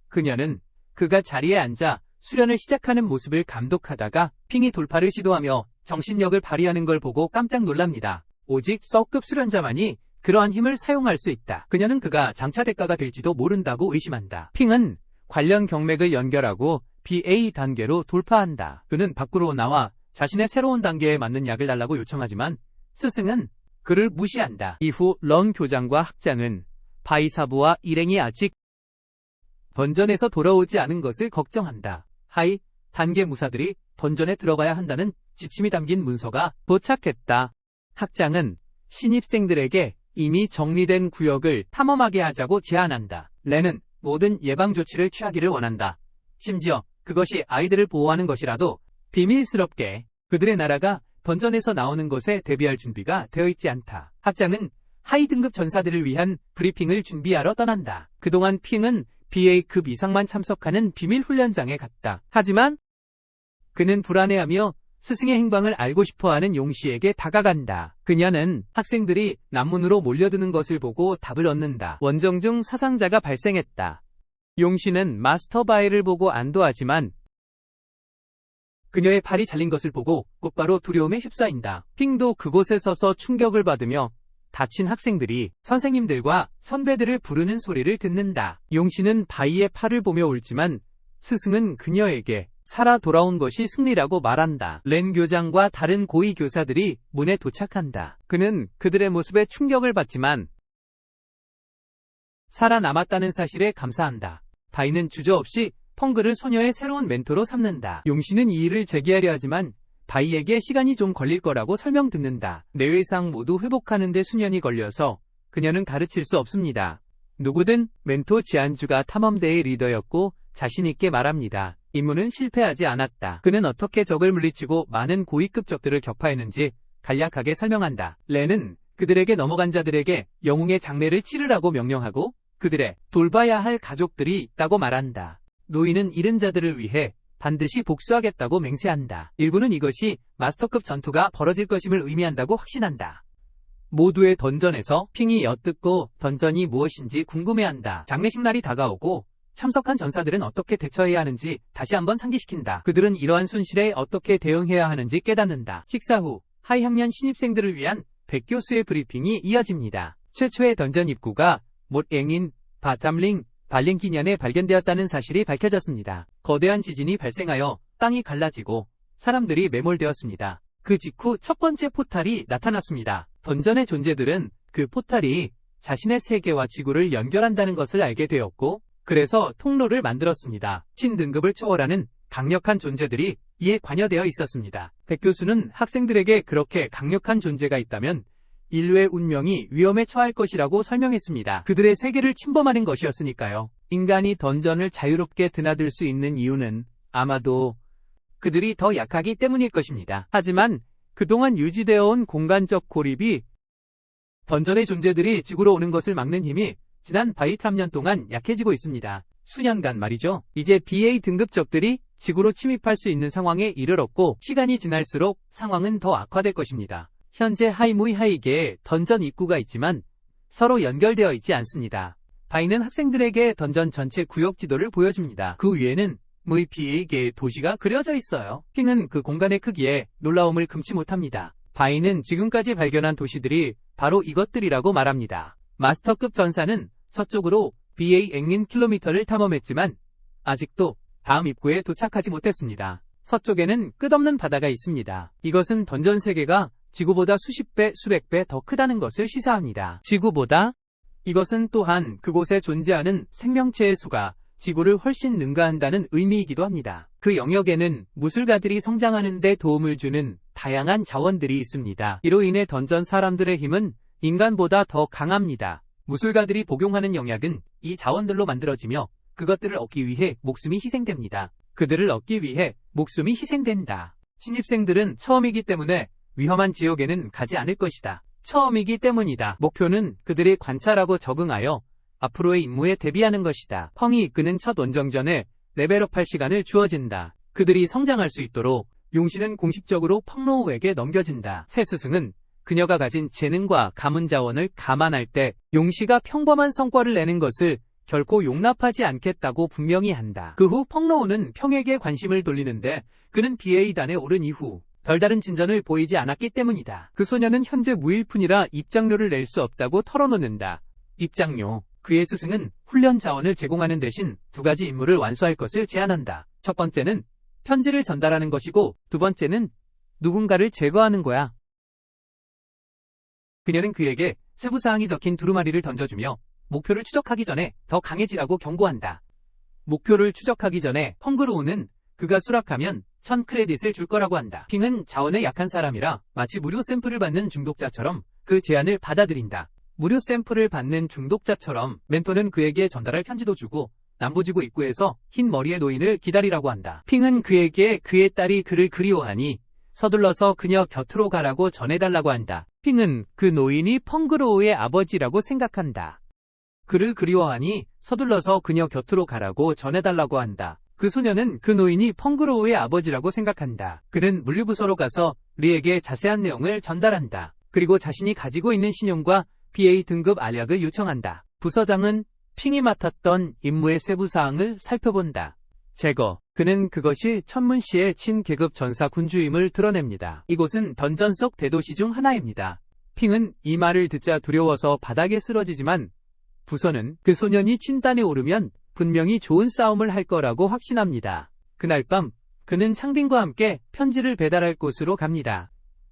A: 그녀는 그가 자리에 앉아 수련을 시작하는 모습을 감독하다가 핑이 돌파를 시도하며 정신력을 발휘하는 걸 보고 깜짝 놀랍니다. 오직 서급 수련자만이 그러한 힘을 사용할 수 있다. 그녀는 그가 장차 대가가 될지도 모른다고 의심한다. 핑은 관련 경맥을 연결하고 BA 단계로 돌파한다. 그는 밖으로 나와 자신의 새로운 단계에 맞는 약을 달라고 요청하지만 스승은 그를 무시한다. 이후 런 교장과 학장은 바이사부와 일행이 아직 던전에서 돌아오지 않은 것을 걱정한다. 하이 단계 무사들이 던전에 들어가야 한다는 지침이 담긴 문서가 도착했다. 학장은 신입생들에게 이미 정리된 구역을 탐험하게 하자고 제안한다. 렌은 모든 예방조치를 취하기를 원한다. 심지어 그것이 아이들을 보호하는 것이라도 비밀스럽게. 그들의 나라가 던전에서 나오는 것에 대비할 준비가 되어 있지 않다. 학장은 하이 등급 전사들을 위한 브리핑을 준비하러 떠난다. 그동안 핑은 BA급 이상만 참석하는 비밀 훈련장에 갔다. 하지만 그는 불안해하며 스승의 행방을 알고 싶어하는 용씨에게 다가간다. 그녀는 학생들이 남문으로 몰려드는 것을 보고 답을 얻는다. 원정 중 사상자가 발생했다. 용씨는 마스터 바이를 보고 안도하지만 그녀의 팔이 잘린 것을 보고 곧바로 두려움에 휩싸인다. 핑도 그곳에 서서 충격을 받으며 다친 학생들이 선생님들과 선배들을 부르는 소리를 듣는다. 용씨는 바이의 팔을 보며 울지만 스승은 그녀에게 살아 돌아온 것이 승리라고 말한다. 렌 교장과 다른 고위 교사들이 문에 도착한다. 그는 그들의 모습에 충격을 받지만 살아남았다는 사실에 감사한다. 바이는 주저없이 펑그를 소녀의 새로운 멘토로 삼는다. 용씨는 이 일을 제기하려 하지만 바이에게 시간이 좀 걸릴 거라고 설명 듣는다. 뇌외상 모두 회복하는 데 수년이 걸려서 그녀는 가르칠 수 없습니다. 누구든 멘토 지안주가 탐험대의 리더였고 자신있게 말합니다. 임무는 실패하지 않았다. 그는 어떻게 적을 물리치고 많은 고위급 적들을 격파했는지 간략하게 설명한다. 렌은 그들에게 넘어간 자들에게 영웅의 장례를 치르라고 명령하고 그들의 돌봐야 할 가족들이 있다고 말한다. 노인은 잃은 자들을 위해 반드시 복수하겠다고 맹세한다. 일부는 이것이 마스터급 전투가 벌어질 것임을 의미한다고 확신한다. 모두의 던전에서 핑이 엿듣고 던전이 무엇인지 궁금해한다. 장례식 날이 다가오고 참석한 전사들은 어떻게 대처해야 하는지 다시 한번 상기시킨다. 그들은 이러한 손실에 어떻게 대응해야 하는지 깨닫는다. 식사 후 하이학년 신입생들을 위한 백 교수의 브리핑이 이어집니다. 최초의 던전 입구가 못앵인 바탐링 발렌기년에 발견되었다는 사실이 밝혀졌습니다. 거대한 지진이 발생하여 땅이 갈라지고 사람들이 매몰되었습니다. 그 직후 첫 번째 포탈이 나타났습니다. 던전의 존재들은 그 포탈이 자신의 세계와 지구를 연결한다는 것을 알게 되었고 그래서 통로를 만들었습니다. 신등급을 초월하는 강력한 존재들이 이에 관여되어 있었습니다. 백 교수는 학생들에게 그렇게 강력한 존재가 있다면 인류의 운명이 위험에 처할 것이라고 설명했습니다. 그들의 세계를 침범하는 것이었으니까요. 인간이 던전을 자유롭게 드나들 수 있는 이유는 아마도 그들이 더 약하기 때문일 것입니다. 하지만 그동안 유지되어 온 공간적 고립이 던전의 존재들이 지구로 오는 것을 막는 힘이 지난 바이 3년 동안 약해지고 있습니다. 수년간 말이죠. 이제 BA 등급 적들이 지구로 침입할 수 있는 상황에 이르렀고 시간이 지날수록 상황은 더 악화될 것입니다. 현재 하이무이 하이계에 던전 입구가 있지만 서로 연결되어 있지 않습니다. 바이는 학생들에게 던전 전체 구역 지도를 보여줍니다. 그 위에는 무이 BA계의 도시가 그려져 있어요. 핑은 그 공간의 크기에 놀라움을 금치 못합니다. 바이는 지금까지 발견한 도시들이 바로 이것들이라고 말합니다. 마스터급 전사는 서쪽으로 BA 앵린 킬로미터를 탐험했지만 아직도 다음 입구에 도착하지 못했습니다. 서쪽에는 끝없는 바다가 있습니다. 이것은 던전 세계가 지구보다 수십 배, 수백 배 더 크다는 것을 시사합니다. 지구보다? 이것은 또한 그곳에 존재하는 생명체의 수가 지구를 훨씬 능가한다는 의미이기도 합니다. 그 영역에는 무술가들이 성장하는 데 도움을 주는 다양한 자원들이 있습니다. 이로 인해 던전 사람들의 힘은 인간보다 더 강합니다. 무술가들이 복용하는 영약은 이 자원들로 만들어지며 그것들을 얻기 위해 목숨이 희생됩니다. 그들을 얻기 위해 목숨이 희생된다. 신입생들은 처음이기 때문에 위험한 지역에는 가지 않을 것이다. 처음이기 때문이다. 목표는 그들이 관찰하고 적응하여 앞으로의 임무에 대비하는 것이다. 펑이 이끄는 첫 원정전에 레벨업할 시간을 주어진다. 그들이 성장할 수 있도록 용신은 공식적으로 펑로우에게 넘겨진다. 새 스승은 그녀가 가진 재능과 가문 자원을 감안할 때 용씨가 평범한 성과를 내는 것을 결코 용납하지 않겠다고 분명히 한다. 그 후 펑로우는 평에게 관심을 돌리는데 그는 BA단에 오른 이후 별다른 진전을 보이지 않았기 때문이다. 그 소녀는 현재 무일푼이라 입장료를 낼 수 없다고 털어놓는다. 입장료. 그의 스승은 훈련 자원을 제공하는 대신 두 가지 임무를 완수할 것을 제안한다. 첫 번째는 편지를 전달하는 것이고 두 번째는 누군가를 제거하는 거야. 그녀는 그에게 세부사항이 적힌 두루마리를 던져주며 목표를 추적하기 전에 더 강해지라고 경고한다. 목표를 추적하기 전에 펑그로우는 그가 수락하면 1000 크레딧을 줄 거라고 한다. 핑은 자원에 약한 사람이라 마치 무료 샘플을 받는 중독자처럼 그 제안을 받아들인다. 무료 샘플을 받는 중독자처럼 멘토는 그에게 전달할 편지도 주고 남부지구 입구에서 흰 머리의 노인을 기다리라고 한다. 핑은 그에게 그의 딸이 그를 그리워하니 서둘러서 그녀 곁으로 가라고 전해달라고 한다. 핑은 그 노인이 펑그로우의 아버지라고 생각한다. 그를 그리워하니 서둘러서 그녀 곁으로 가라고 전해달라고 한다. 그 소녀는 그 노인이 펑그로우의 아버지라고 생각한다. 그는 물류부서로 가서 리에게 자세한 내용을 전달한다. 그리고 자신이 가지고 있는 신용과 BA 등급 알약을 요청한다. 부서장은 핑이 맡았던 임무의 세부사항을 살펴본다. 제거. 그는 그것이 천문시의 친계급 전사 군주임을 드러냅니다. 이곳은 던전 속 대도시 중 하나입니다. 핑은 이 말을 듣자 두려워서 바닥에 쓰러지지만 부서는 그 소년이 친단에 오르면 분명히 좋은 싸움을 할 거라고 확신합니다. 그날 밤 그는 창딩과 함께 편지를 배달할 곳으로 갑니다.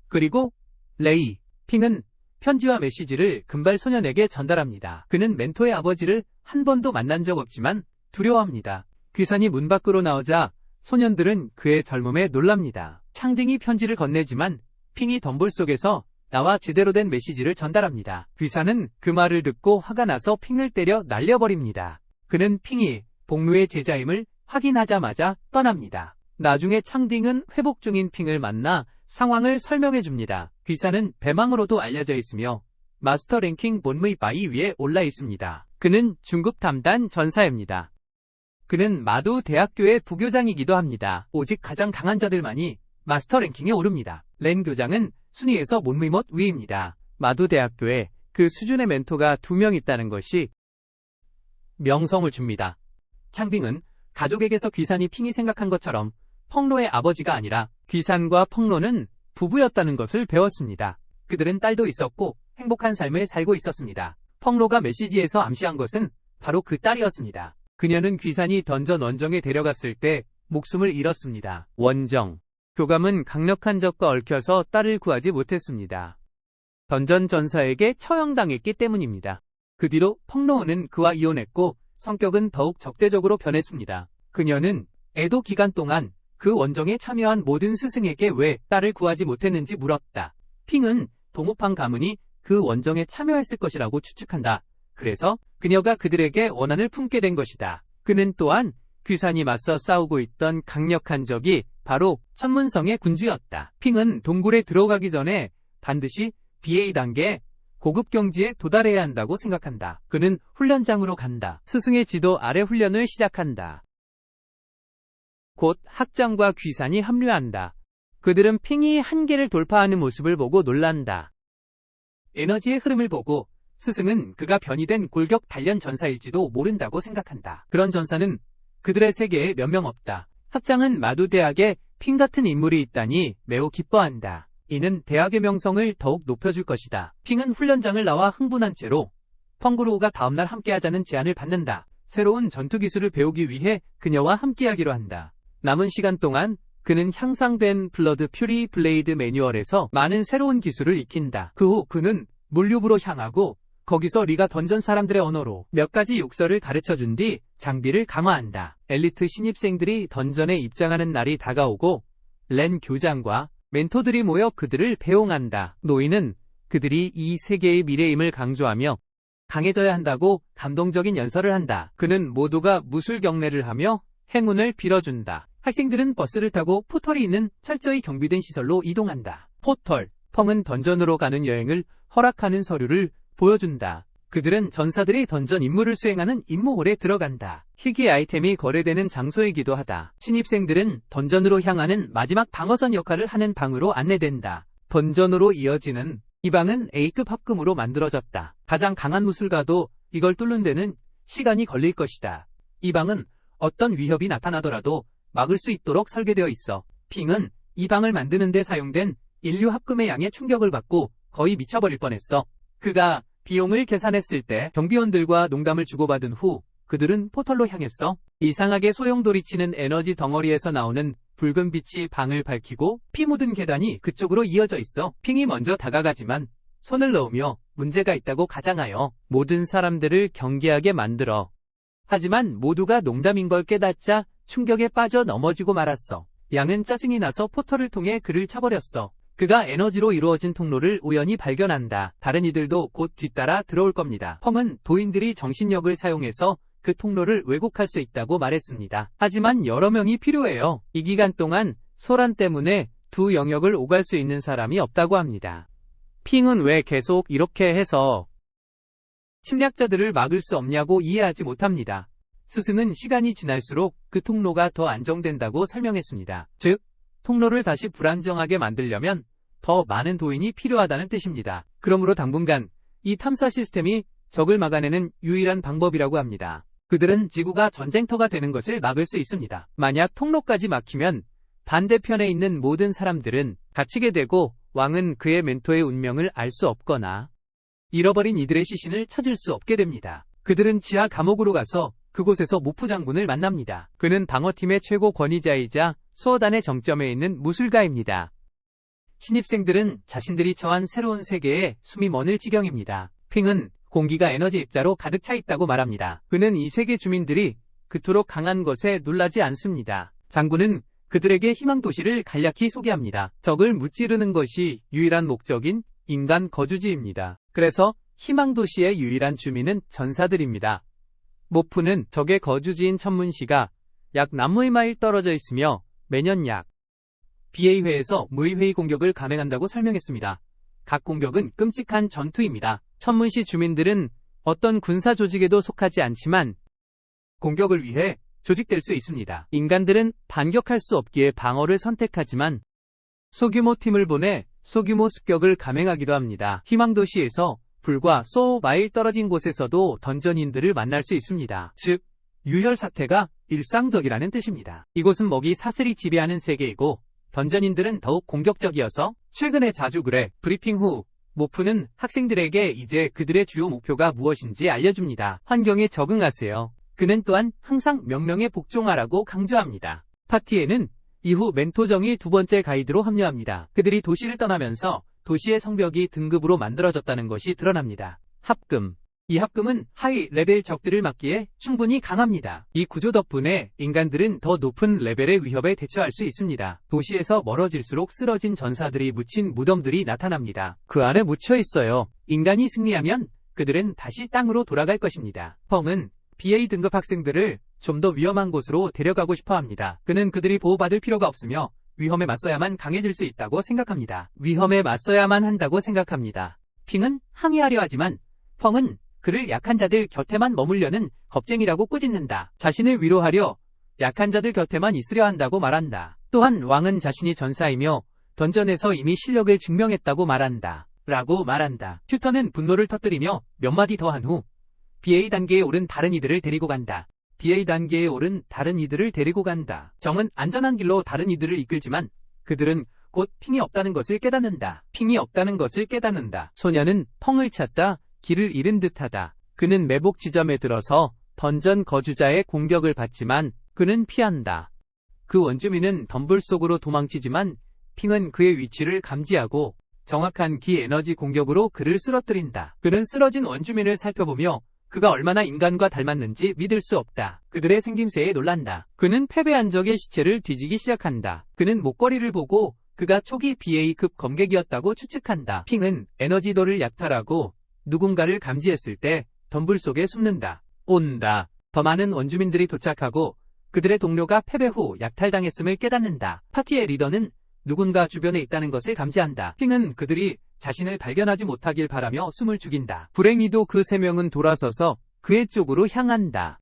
A: 그리고 레이, 핑은 편지와 메시지를 금발 소년에게 전달합니다. 그는 멘토의 아버지를 한 번도 만난 적 없지만 두려워합니다. 귀산이 문 밖으로 나오자 소년들은 그의 젊음에 놀랍니다. 창딩이 편지를 건네지만 핑이 덤볼 속에서 나와 제대로 된 메시지를 전달합니다. 귀산은 그 말을 듣고 화가 나서 핑을 때려 날려버립니다. 그는 핑이 복루의 제자임을 확인하자마자 떠납니다. 나중에 창딩은 회복 중인 핑을 만나 상황을 설명해줍니다. 귀산은 배망으로도 알려져 있으며 마스터 랭킹 본무이 바위 위에 올라 있습니다. 그는 중급 탐단 전사입니다. 그는 마두 대학교의 부교장이기도 합니다. 오직 가장 강한 자들만이 마스터 랭킹에 오릅니다. 렌 교장은 순위에서 본무이못 위입니다. 마두 대학교에 그 수준의 멘토가 2명 있다는 것이 명성을 줍니다. 창빙은 가족에게서 귀산이 핑이 생각한 것처럼 펑로의 아버지가 아니라 귀산과 펑로는 부부였다는 것을 배웠습니다. 그들은 딸도 있었고 행복한 삶을 살고 있었습니다. 펑로가 메시지에서 암시한 것은 바로 그 딸이었습니다. 그녀는 귀산이 던전 원정에 데려갔을 때 목숨을 잃었습니다. 원정. 교감은 강력한 적과 얽혀서 딸을 구하지 못했습니다. 던전 전사에게 처형당했기 때문입니다. 그 뒤로 펑로우는 그와 이혼했고 성격은 더욱 적대적으로 변했습니다. 그녀는 에도 기간 동안 그 원정에 참여한 모든 스승에게 왜 딸을 구하지 못했는지 물었다. 핑은 동우팡 가문이 그 원정에 참여했을 것이라고 추측한다. 그래서 그녀가 그들에게 원한을 품게 된 것이다. 그는 또한 귀산이 맞서 싸우고 있던 강력한 적이 바로 천문성의 군주였다. 핑은 동굴에 들어가기 전에 반드시 BA 단계 고급 경지에 도달해야 한다고 생각한다. 그는 훈련장으로 간다. 스승의 지도 아래 훈련을 시작한다. 곧 학장과 귀산이 합류한다. 그들은 핑이 한계를 돌파하는 모습을 보고 놀란다. 에너지의 흐름을 보고 스승은 그가 변이된 골격 단련 전사일지도 모른다고 생각한다. 그런 전사는 그들의 세계에 몇 명 없다. 학장은 마두 대학에 핑 같은 인물이 있다니 매우 기뻐한다. 이는 대학의 명성을 더욱 높여줄 것이다. 핑은 훈련장을 나와 흥분한 채로 펑그로우가 다음날 함께하자는 제안을 받는다. 새로운 전투 기술을 배우기 위해 그녀와 함께하기로 한다. 남은 시간 동안 그는 향상된 블러드 퓨리 블레이드 매뉴얼에서 많은 새로운 기술을 익힌다. 그 후 그는 물류부로 향하고 거기서 리가 던전 사람들의 언어로 몇 가지 욕설을 가르쳐준 뒤 장비를 강화한다. 엘리트 신입생들이 던전에 입장하는 날이 다가오고 렌 교장과 멘토들이 모여 그들을 배웅한다. 노인은 그들이 이 세계의 미래임을 강조하며 강해져야 한다고 감동적인 연설을 한다. 그는 모두가 무술 경례를 하며 행운을 빌어준다. 학생들은 버스를 타고 포털이 있는 철저히 경비된 시설로 이동한다. 포털, 펑은 던전으로 가는 여행을 허락하는 서류를 보여준다. 그들은 전사들이 던전 임무를 수행하는 임무홀에 들어간다. 희귀 아이템이 거래되는 장소이기도 하다. 신입생들은 던전으로 향하는 마지막 방어선 역할을 하는 방으로 안내된다. 던전으로 이어지는 이 방은 A급 합금으로 만들어졌다. 가장 강한 무술가도 이걸 뚫는 데는 시간이 걸릴 것이다. 이 방은 어떤 위협이 나타나더라도 막을 수 있도록 설계되어 있어. 핑은 이 방을 만드는 데 사용된 인류 합금의 양에 충격을 받고 거의 미쳐버릴 뻔했어. 그가 비용을 계산했을 때 경비원들과 농담을 주고받은 후 그들은 포털로 향했어. 이상하게 소용돌이치는 에너지 덩어리에서 나오는 붉은 빛이 방을 밝히고 피 묻은 계단이 그쪽으로 이어져 있어. 핑이 먼저 다가가지만 손을 넣으며 문제가 있다고 가장하여 모든 사람들을 경계하게 만들어. 하지만 모두가 농담인 걸 깨닫자 충격에 빠져 넘어지고 말았어. 양은 짜증이 나서 포털을 통해 그를 쳐버렸어. 그가 에너지로 이루어진 통로를 우연히 발견한다. 다른 이들도 곧 뒤따라 들어올 겁니다. 펑은 도인들이 정신력을 사용해서 그 통로를 왜곡할 수 있다고 말했습니다. 하지만 여러 명이 필요해요. 이 기간 동안 소란 때문에 두 영역을 오갈 수 있는 사람이 없다고 합니다. 핑은 왜 계속 이렇게 해서 침략자들을 막을 수 없냐고 이해하지 못합니다. 스승은 시간이 지날수록 그 통로가 더 안정된다고 설명했습니다. 즉, 통로를 다시 불안정하게 만들려면 더 많은 도인이 필요하다는 뜻입니다. 그러므로 당분간 이 탐사 시스템이 적을 막아내는 유일한 방법이라고 합니다. 그들은 지구가 전쟁터가 되는 것을 막을 수 있습니다. 만약 통로까지 막히면 반대편에 있는 모든 사람들은 갇히게 되고 왕은 그의 멘토의 운명을 알 수 없거나 잃어버린 이들의 시신을 찾을 수 없게 됩니다. 그들은 지하 감옥으로 가서 그곳에서 모프 장군을 만납니다. 그는 방어팀의 최고 권위자이자 수어단의 정점에 있는 무술가입니다. 신입생들은 자신들이 처한 새로운 세계에 숨이 멎을 지경입니다. 핑은 공기가 에너지 입자로 가득 차 있다고 말합니다. 그는 이 세계 주민들이 그토록 강한 것에 놀라지 않습니다. 장군은 그들에게 희망도시를 간략히 소개합니다. 적을 무찌르는 것이 유일한 목적인 인간 거주지입니다. 그래서 희망도시의 유일한 주민은 전사들입니다. 모프는 적의 거주지인 천문시가 약 남무이마일 떨어져 있으며 매년 약 BA회에서 무의회의 공격을 감행한다고 설명했습니다. 각 공격은 끔찍한 전투입니다. 천문시 주민들은 어떤 군사 조직에도 속하지 않지만 공격을 위해 조직될 수 있습니다. 인간들은 반격할 수 없기에 방어를 선택하지만 소규모 팀을 보내 소규모 습격을 감행하기도 합니다. 희망도시에서 불과 소 마일 떨어진 곳에서도 던전인들을 만날 수 있습니다. 즉, 유혈 사태가 일상적이라는 뜻입니다. 이곳은 먹이 사슬이 지배하는 세계이고 던전인들은 더욱 공격적이어서 최근에 자주 그래 브리핑 후 모프는 학생들에게 이제 그들의 주요 목표가 무엇인지 알려줍니다. 환경에 적응하세요. 그는 또한 항상 명령에 복종하라고 강조합니다. 파티에는 이후 멘토정이 두 번째 가이드로 합류합니다. 그들이 도시를 떠나면서 도시의 성벽이 등급으로 만들어졌다는 것이 드러납니다. 합금. 이 합금은 하이 레벨 적들을 막기에 충분히 강합니다. 이 구조 덕분에 인간들은 더 높은 레벨의 위협에 대처할 수 있습니다. 도시에서 멀어질수록 쓰러진 전사들이 묻힌 무덤들이 나타납니다. 그 안에 묻혀 있어요. 인간이 승리하면 그들은 다시 땅으로 돌아갈 것입니다. 펑은 BA 등급 학생들을 좀 더 위험한 곳으로 데려가고 싶어 합니다. 그는 그들이 보호받을 필요가 없으며 위험에 맞서야만 강해질 수 있다고 생각합니다. 위험에 맞서야만 한다고 생각합니다. 핑은 항의하려 하지만 펑은 그를 약한 자들 곁에만 머물려는 겁쟁이라고 꾸짖는다. 자신을 위로하려 약한 자들 곁에만 있으려 한다고 말한다. 또한 왕은 자신이 전사이며 던전에서 이미 실력을 증명했다고 말한다. 라고 말한다. 튜터는 분노를 터뜨리며 몇 마디 더 한 후 BA 단계에 오른 다른 이들을 데리고 간다. BA 단계에 오른 다른 이들을 데리고 간다. 정은 안전한 길로 다른 이들을 이끌지만 그들은 곧 핑이 없다는 것을 깨닫는다. 핑이 없다는 것을 깨닫는다. 소녀는 펑을 찾다 길을 잃은 듯하다. 그는 매복 지점에 들어서 던전 거주자의 공격을 받지만 그는 피한다. 그 원주민은 덤불 속으로 도망치지만 핑은 그의 위치를 감지하고 정확한 기 에너지 공격으로 그를 쓰러뜨린다. 그는 쓰러진 원주민을 살펴보며 그가 얼마나 인간과 닮았는지 믿을 수 없다. 그들의 생김새에 놀란다. 그는 패배한 적의 시체를 뒤지기 시작한다. 그는 목걸이를 보고 그가 초기 BA급 검객이었다고 추측한다. 핑은 에너지도를 약탈하고 누군가를 감지했을 때 덤불 속에 숨는다. 온다. 더 많은 원주민들이 도착하고 그들의 동료가 패배 후 약탈당했음을 깨닫는다. 파티의 리더는 누군가 주변에 있다는 것을 감지한다. 핑은 그들이 자신을 발견하지 못하길 바라며 숨을 죽인다. 불행히도 그 세 명은 돌아서서 그의 쪽으로 향한다.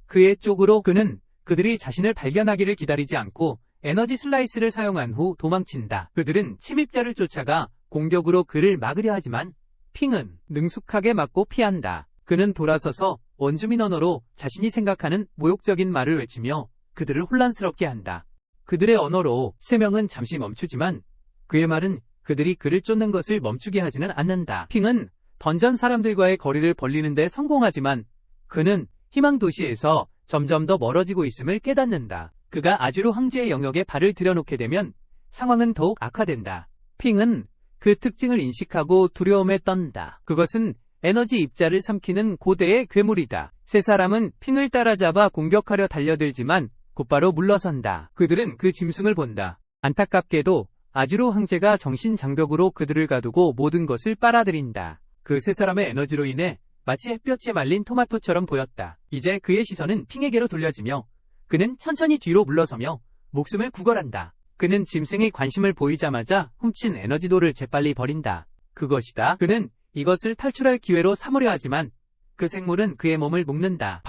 A: 그의 쪽으로. 그는 그들이 자신을 발견하기를 기다리지 않고 에너지 슬라이스를 사용한 후 도망친다. 그들은 침입자를 쫓아가 공격으로 그를 막으려 하지만 핑은 능숙하게 맞고 피한다. 그는 돌아서서 원주민 언어로 자신이 생각하는 모욕적인 말을 외치며 그들을 혼란스럽게 한다. 그들의 언어로 세 명은 잠시 멈추지만 그의 말은 그들이 그를 쫓는 것을 멈추게 하지는 않는다. 핑은 던전 사람들과의 거리를 벌리는 데 성공하지만 그는 희망도시에서 점점 더 멀어지고 있음을 깨닫는다. 그가 아주르 황제의 영역에 발을 들여놓게 되면 상황은 더욱 악화된다. 핑은 그 특징을 인식하고 두려움에 떤다. 그것은 에너지 입자를 삼키는 고대의 괴물이다. 세 사람은 핑을 따라잡아 공격하려 달려들지만 곧바로 물러선다. 그들은 그 짐승을 본다. 안타깝게도 아주르 황제가 정신장벽으로 그들을 가두고 모든 것을 빨아들인다. 그 세 사람의 에너지로 인해 마치 햇볕에 말린 토마토처럼 보였다. 이제 그의 시선은 핑에게로 돌려지며 그는 천천히 뒤로 물러서며 목숨을 구걸한다. 그는 짐승의 관심을 보이자마자 훔친 에너지도를 재빨리 버린다. 그것이다. 그는 이것을 탈출할 기회로 삼으려 하지만 그 생물은 그의 몸을 묶는다.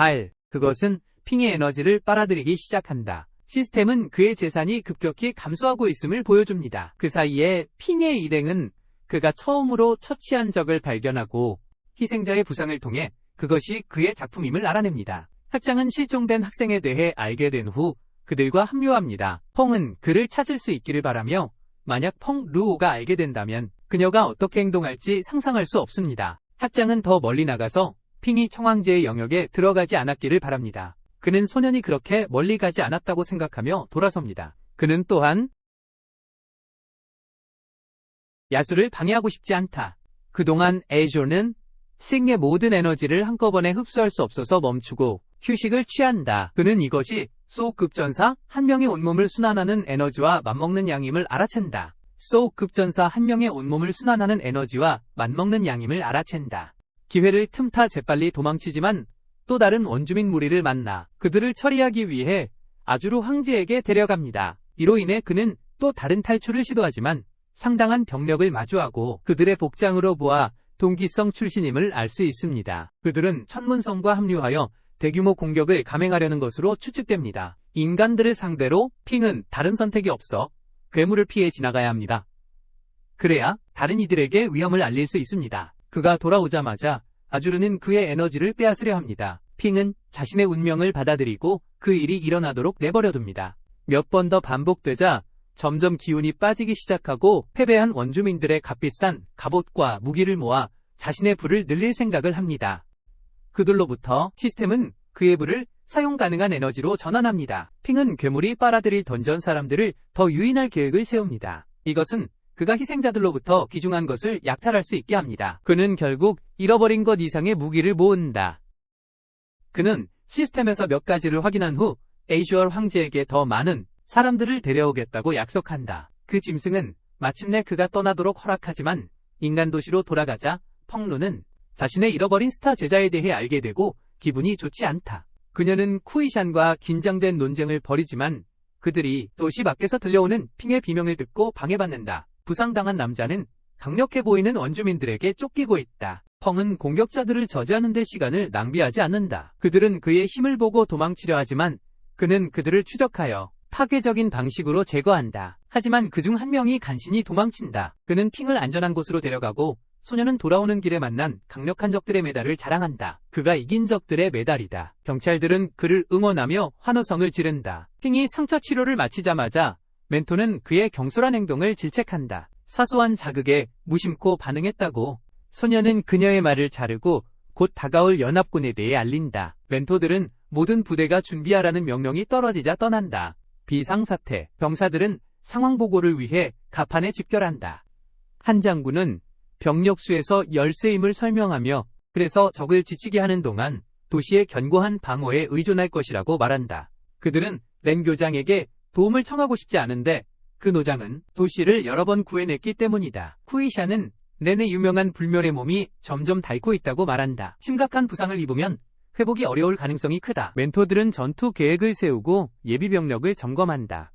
A: 그것은 핑의 에너지를 빨아들이기 시작한다. 시스템은 그의 재산이 급격히 감소하고 있음을 보여줍니다. 그 사이에 핑의 일행은 그가 처음으로 처치한 적을 발견하고 희생자의 부상을 통해 그것이 그의 작품임을 알아냅니다. 학장은 실종된 학생에 대해 알게 된 후 그들과 합류합니다. 펑은 그를 찾을 수 있기를 바라며 만약 펑 루오가 알게 된다면 그녀가 어떻게 행동할지 상상할 수 없습니다. 학장은 더 멀리 나가서 핑이 청황제의 영역에 들어가지 않았기를 바랍니다. 그는 소년이 그렇게 멀리 가지 않았다고 생각하며 돌아섭니다. 그는 또한 야수를 방해하고 싶지 않다. 그동안 에이조는 싱의 모든 에너지를 한꺼번에 흡수할 수 없어서 멈추고 휴식을 취한다. 그는 이것이 소급전사 한 명의 온몸을 순환하는 에너지와 맞먹는 양임을 알아챈다. 소급전사 한 명의 온몸을 순환하는 에너지와 맞먹는 양임을 알아챈다. 기회를 틈타 재빨리 도망치지만 또 다른 원주민 무리를 만나 그들을 처리하기 위해 아주르 황제에게 데려갑니다. 이로 인해 그는 또 다른 탈출을 시도하지만 상당한 병력을 마주하고 그들의 복장으로 보아 동기성 출신임을 알 수 있습니다. 그들은 천문성과 합류하여 대규모 공격을 감행하려는 것으로 추측됩니다. 인간들을 상대로 핑은 다른 선택이 없어 괴물을 피해 지나가야 합니다. 그래야 다른 이들에게 위험을 알릴 수 있습니다. 그가 돌아오자마자 아주르는 그의 에너지를 빼앗으려 합니다. 핑은 자신의 운명을 받아들이고 그 일이 일어나도록 내버려둡니다. 몇 번 더 반복되자 점점 기운이 빠지기 시작하고 패배한 원주민들의 값비싼 갑옷과 무기를 모아 자신의 부를 늘릴 생각을 합니다. 그들로부터 시스템은 그의 부를 사용 가능한 에너지로 전환합니다. 핑은 괴물이 빨아들일 던전 사람들을 더 유인할 계획을 세웁니다. 이것은 그가 희생자들로부터 귀중한 것을 약탈할 수 있게 합니다. 그는 결국 잃어버린 것 이상의 무기를 모은다. 그는 시스템에서 몇 가지를 확인한 후 에이주얼 황제에게 더 많은 사람들을 데려오겠다고 약속한다. 그 짐승은 마침내 그가 떠나도록 허락하지만 인간 도시로 돌아가자 펑루는 자신의 잃어버린 스타 제자에 대해 알게 되고 기분이 좋지 않다. 그녀는 쿠이샨과 긴장된 논쟁을 벌이지만 그들이 도시 밖에서 들려오는 핑의 비명을 듣고 방해받는다. 부상당한 남자는 강력해 보이는 원주민들에게 쫓기고 있다. 펑은 공격자들을 저지하는 데 시간을 낭비하지 않는다. 그들은 그의 힘을 보고 도망치려 하지만 그는 그들을 추적하여 파괴적인 방식으로 제거한다. 하지만 그중 한 명이 간신히 도망친다. 그는 핑을 안전한 곳으로 데려가고 소녀는 돌아오는 길에 만난 강력한 적들의 메달을 자랑한다. 그가 이긴 적들의 메달이다. 경찰들은 그를 응원하며 환호성을 지른다. 핑이 상처 치료를 마치자마자 멘토는 그의 경솔한 행동을 질책한다. 사소한 자극에 무심코 반응했다고. 소녀는 그녀의 말을 자르고 곧 다가올 연합군에 대해 알린다. 멘토들은 모든 부대가 준비하라는 명령이 떨어지자 떠난다. 비상사태, 병사들은 상황 보고를 위해 가판에 집결한다. 한 장군은 병력 수에서 열세임을 설명하며 그래서 적을 지치게 하는 동안 도시의 견고한 방어에 의존할 것이라고 말한다. 그들은 렌 교장에게 도움을 청하고 싶지 않은데 그 노장은 도시를 여러 번 구해냈기 때문이다. 쿠이샤는 렌의 유명한 불멸의 몸이 점점 닳고 있다고 말한다. 심각한 부상을 입으면 회복이 어려울 가능성이 크다. 멘토들은 전투 계획을 세우고 예비 병력을 점검한다.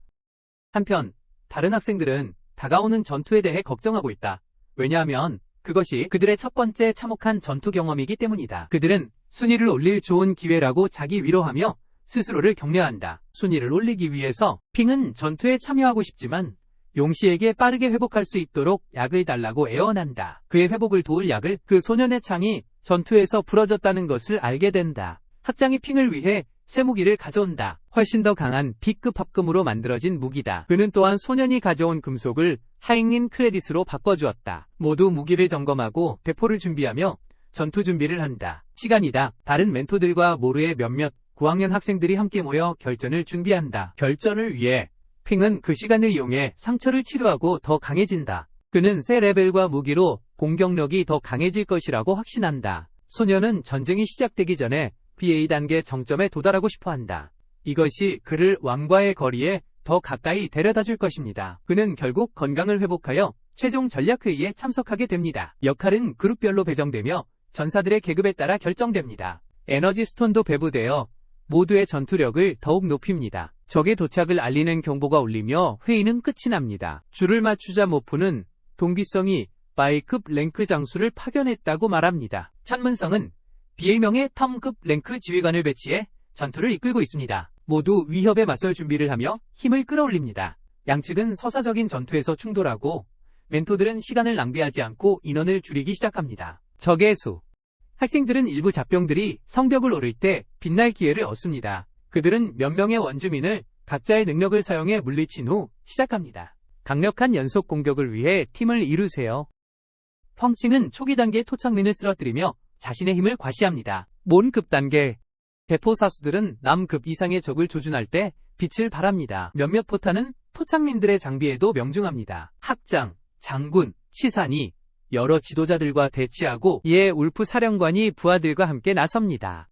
A: 한편 다른 학생들은 다가오는 전투에 대해 걱정하고 있다. 왜냐하면 그것이 그들의 첫 번째 참혹한 전투 경험이기 때문이다. 그들은 순위를 올릴 좋은 기회라고 자기 위로하며 스스로를 격려한다. 순위를 올리기 위해서 핑은 전투에 참여하고 싶지만 용시에게 빠르게 회복할 수 있도록 약을 달라고 애원한다. 그의 회복을 도울 약을 그 소년의 창이 전투에서 부러졌다는 것을 알게 된다. 학장이 핑을 위해 새 무기를 가져온다. 훨씬 더 강한 B급 합금으로 만들어진 무기다. 그는 또한 소년이 가져온 금속을 하잉린 크레딧으로 바꿔주었다. 모두 무기를 점검하고 대포를 준비하며 전투 준비를 한다. 시간이다. 다른 멘토들과 모르의 몇몇 9학년 학생들이 함께 모여 결전을 준비한다. 결전을 위해 핑은 그 시간을 이용해 상처를 치료하고 더 강해진다. 그는 새 레벨과 무기로 공격력이 더 강해질 것이라고 확신한다. 소녀는 전쟁이 시작되기 전에 BA 단계 정점에 도달하고 싶어한다. 이것이 그를 왕과의 거리에 더 가까이 데려다 줄 것입니다. 그는 결국 건강을 회복하여 최종 전략회의에 참석하게 됩니다. 역할은 그룹별로 배정되며 전사들의 계급에 따라 결정됩니다. 에너지 스톤도 배부되어 모두의 전투력을 더욱 높입니다. 적의 도착을 알리는 경보가 울리며 회의는 끝이 납니다. 줄을 맞추자 모프는 동기성이 바이급 랭크 장수를 파견했다고 말합니다. 천문성은 BA명의 텀급 랭크 지휘관을 배치해 전투를 이끌고 있습니다. 모두 위협에 맞설 준비를 하며 힘을 끌어올립니다. 양측은 서사적인 전투에서 충돌하고 멘토들은 시간을 낭비하지 않고 인원을 줄이기 시작합니다. 적의 수. 학생들은 일부 잡병들이 성벽을 오를 때 빛날 기회를 얻습니다. 그들은 몇 명의 원주민을 각자의 능력을 사용해 물리친 후 시작합니다. 강력한 연속 공격을 위해 팀을 이루세요. 펑칭은 초기 단계 토착민을 쓰러뜨리며 자신의 힘을 과시합니다. 몬급 단계. 대포사수들은 남급 이상의 적을 조준할 때 빛을 발합니다. 몇몇 포탄은 토착민들의 장비에도 명중합니다. 학장, 장군, 치산이 여러 지도자들과 대치하고 이에 울프 사령관이 부하들과 함께 나섭니다.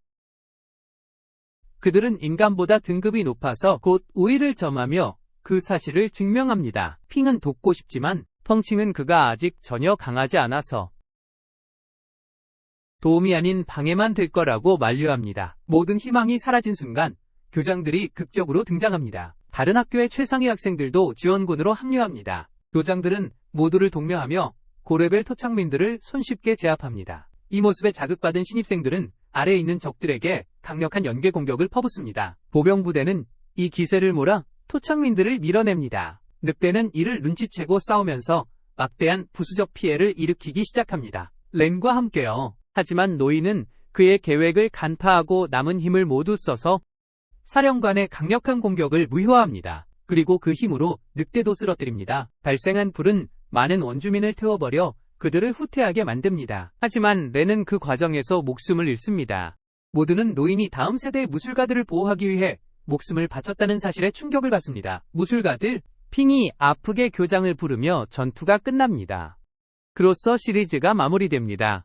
A: 그들은 인간보다 등급이 높아서 곧 우위를 점하며 그 사실을 증명합니다. 핑은 돕고 싶지만 펑칭은 그가 아직 전혀 강하지 않아서 도움이 아닌 방해만 될 거라고 만류합니다. 모든 희망이 사라진 순간 교장들이 극적으로 등장합니다. 다른 학교의 최상위 학생들도 지원군으로 합류합니다. 교장들은 모두를 독려하며 고레벨 토착민들을 손쉽게 제압합니다. 이 모습에 자극받은 신입생들은 아래에 있는 적들에게 강력한 연계 공격을 퍼붓습니다. 보병부대는 이 기세를 몰아 토착민들을 밀어냅니다. 늑대는 이를 눈치채고 싸우면서 막대한 부수적 피해를 일으키기 시작합니다. 렌과 함께요. 하지만 노이는 그의 계획을 간파하고 남은 힘을 모두 써서 사령관의 강력한 공격을 무효화합니다. 그리고 그 힘으로 늑대도 쓰러뜨립니다. 발생한 불은 많은 원주민을 태워버려 그들을 후퇴하게 만듭니다. 하지만 렌은 그 과정에서 목숨을 잃습니다. 모두는 노인이 다음 세대의 무술가들을 보호하기 위해 목숨을 바쳤다는 사실에 충격을 받습니다. 무술가들, 핑이 아프게 교장을 부르며 전투가 끝납니다. 그로써 시리즈가 마무리됩니다.